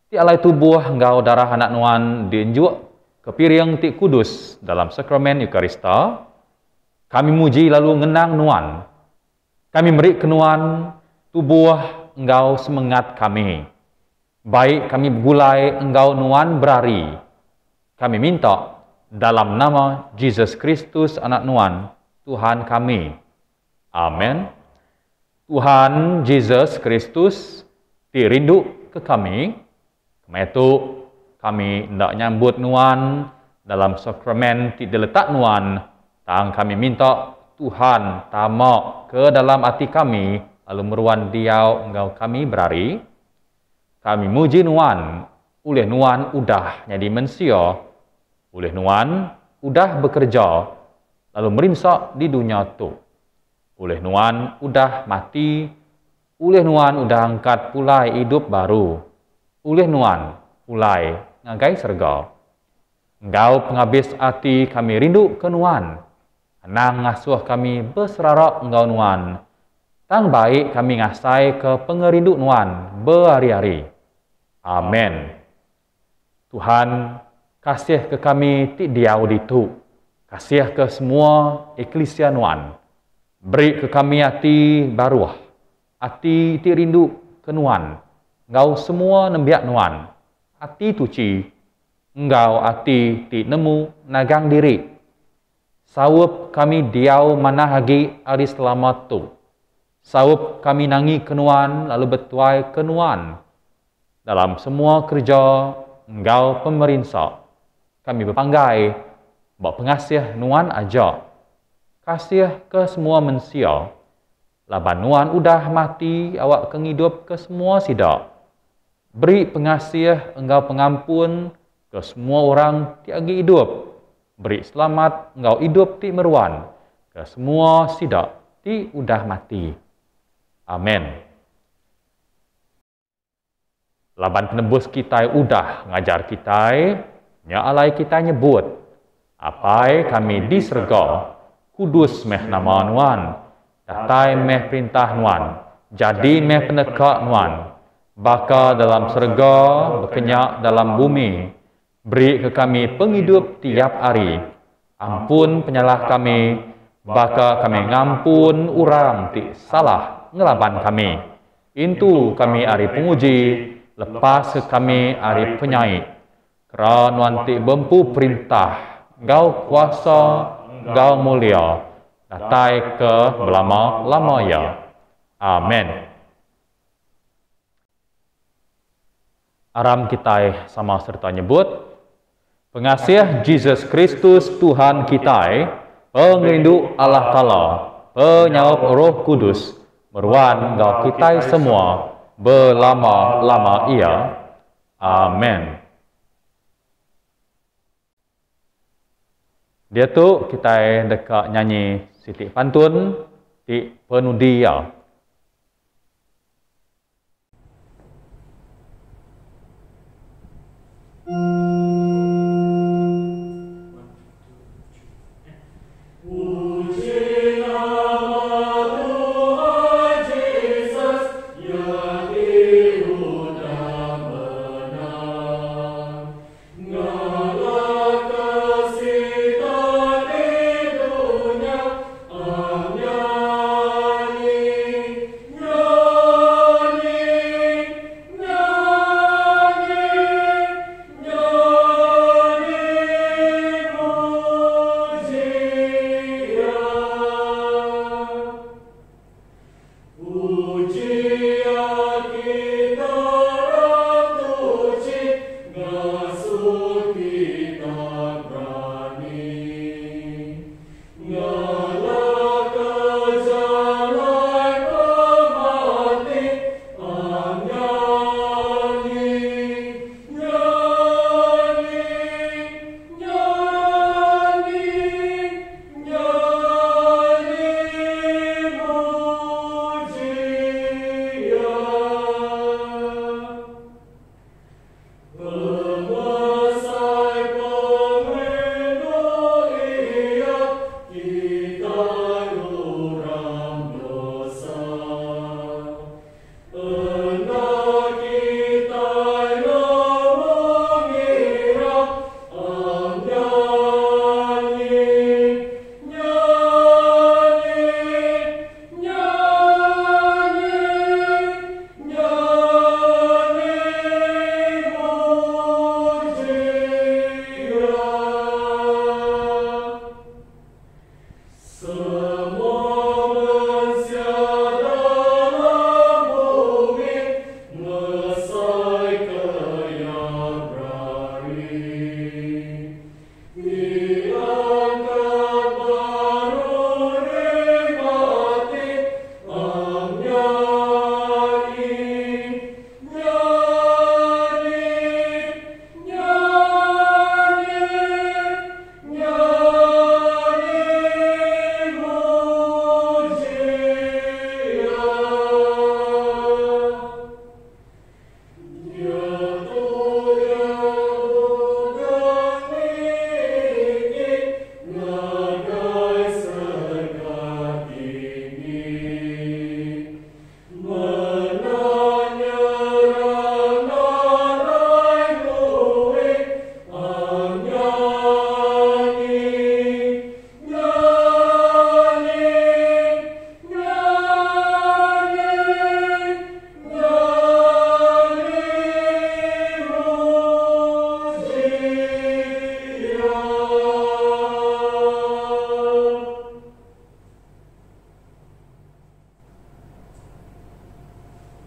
[SPEAKER 4] ti alai tubuh engkau darah anak Nuan diinjuk ke piring ti kudus dalam sakramen Eukarista. Kami muji lalu ngenang Nuan. Kami beri ke Nuan tubuh engkau semangat kami. Baik kami bergulai engkau Nuan berari. Kami minta dalam nama Yesus Kristus anak Nuan, Tuhan kami. Amin. Tuhan Yesus Kristus dirindu ke kami. Karena itu kami hendak nyambut Nuan dalam sakramen ti diletak Nuan. Tang kami minta Tuhan tamak ke dalam hati kami, lalu meruan diau engkau kami berari. Kami muji Nuan, oleh Nuan udah jadi manusia, oleh Nuan udah bekerja, lalu merimsak di dunia tu. Oleh Nuan udah mati, oleh Nuan udah angkat pulai hidup baru. Oleh Nuan pulai ngagai serga. Engkau penghabis hati kami rindu ke Nuan. Nang ngasuh kami berserarak engkau Nuan. Tang baik kami ngasai ke pengerindu Nuan berhari-hari. Amin. Tuhan, kasih ke kami ti diau ditu. Kasih ke semua Eklesia Nuan. Beri ke kami hati baru. Hati ti rindu ke Nuan. Engkau semua nembiak Nuan. Hati tuci. Engkau hati ti nemu nagang diri. Sawup kami diau manahagi hari selamat tu. Sawup kami nangi kenuan lalu betuai kenuan. Dalam semua kerja engkau pemerintah. Kami berpanggai bawa pengasih Nuan aja. Kasih ke semua manusia. Laban Nuan udah mati awak kengidup ke semua sidak. Beri pengasih engkau pengampun ke semua orang tiagi hidup. Beri selamat engkau hidup ti meruan ke semua sidak ti udah mati. Amin. Laban penebus kita udah ngajar kita, nya alai kita nyebut, apai kami di serga, kudus meh nama Nuan, datai meh perintah Nuan, jadi meh penekak Nuan, baka dalam serga, berkenyak dalam bumi. Beri ke kami penghidup tiap hari. Ampun penyalah kami, baka kami ngampun urang ti salah ngelaban kami. Intu kami ari penguji, lepas kami ari penyai. Kerana ti bempu perintah, Engkau kuasa, Engkau mulia, datai ke belama-lama ya. Amin. Aram kita sama serta nyebut, pengasih Yesus Kristus Tuhan kita, pengrindu Allah Ta'ala, penyaup Roh Kudus, meruan Engkau kita semua, belama-lama ia. Amin. Dia tu kita dekat nyanyi Siti Pantun di Penudia.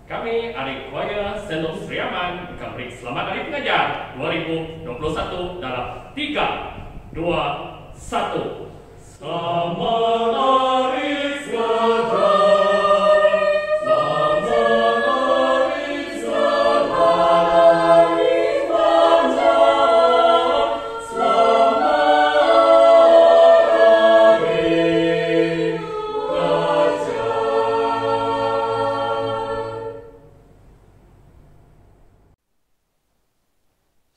[SPEAKER 3] Kami Adik Choir Selo Sriaman memberi Selamat Hari Pengajar 2021 dalam 3, 2, 1. Selamat Hari Pengajar, Selamat Hari Pengajar, Selamat Hari Pengajar.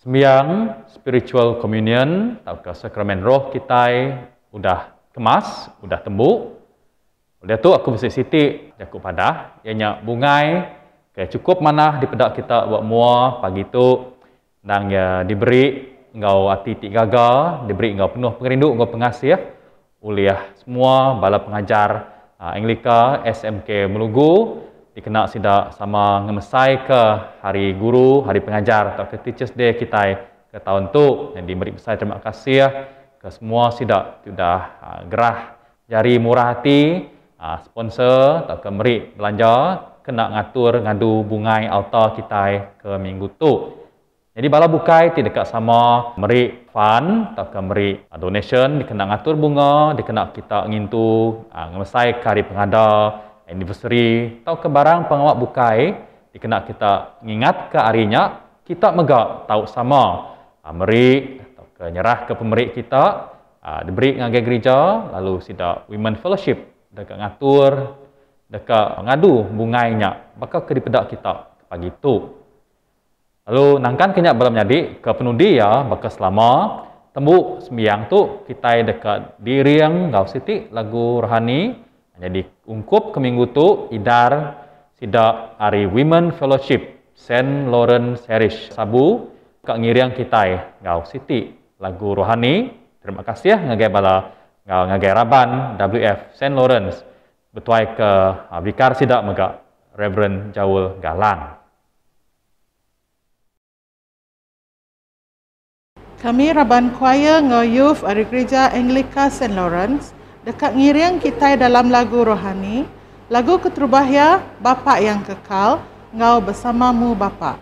[SPEAKER 4] Sembiang spiritual communion atau sakramen roh kita udah kemas, udah tembuk. Oleh tu aku mesti siti jaku padah, ianya bungai ke cukup mana di pedak kita buat mua pagi tu dan ya diberi engkau hati ti gaga, diberi engkau penuh pengerindu, engkau pengasih uliah semua bala pengajar Anglika SMK Melugu dikena sida sama ngemesai ke hari guru, hari pengajar atau ke Teachers Day kita ke tahun tu. Jadi beri besar terima kasih ke semua sida sudah gerah jari murah hati sponsor atau ke meri belanja kena ngatur ngadu bungai altar kita ke minggu tu. Jadi bala bukai ti dekat sama meri fund atau ke meri donation dikena ngatur bunga, dikena kita ngintu ngemesai ke hari pengada anniversary atau ke barang pengawak bukai dikena kita ngingat ke harinya kita megak tahu sama meri atau ke nyerah ke pemeri kita diberi ngagai gereja lalu sida women fellowship dekat ngatur dekat ngadu bungainya bakal ke dipedak kita pagi tu. Lalu nangkan kenyak balam jadi ke penudi ya bakal selama tembuk sembiang tu kita dekat di Riang Gau Siti lagu rohani. Jadi ungkup ke minggu tu idar sida hari women fellowship Saint Lawrence Parish Sabu ke ngiriang kita Gau Siti lagu rohani. Terima kasih ngagai bala ngagai Raban WF Saint Lawrence betuai ke Vikar Sidak Megak Reverend Jaul Galang.
[SPEAKER 5] Kami Raban Choir ngau Youth dari Gereja Anglika St. Lawrence dekat ngiriang kita dalam lagu rohani, lagu keterubahya Bapa yang Kekal, ngau bersamamu Bapa.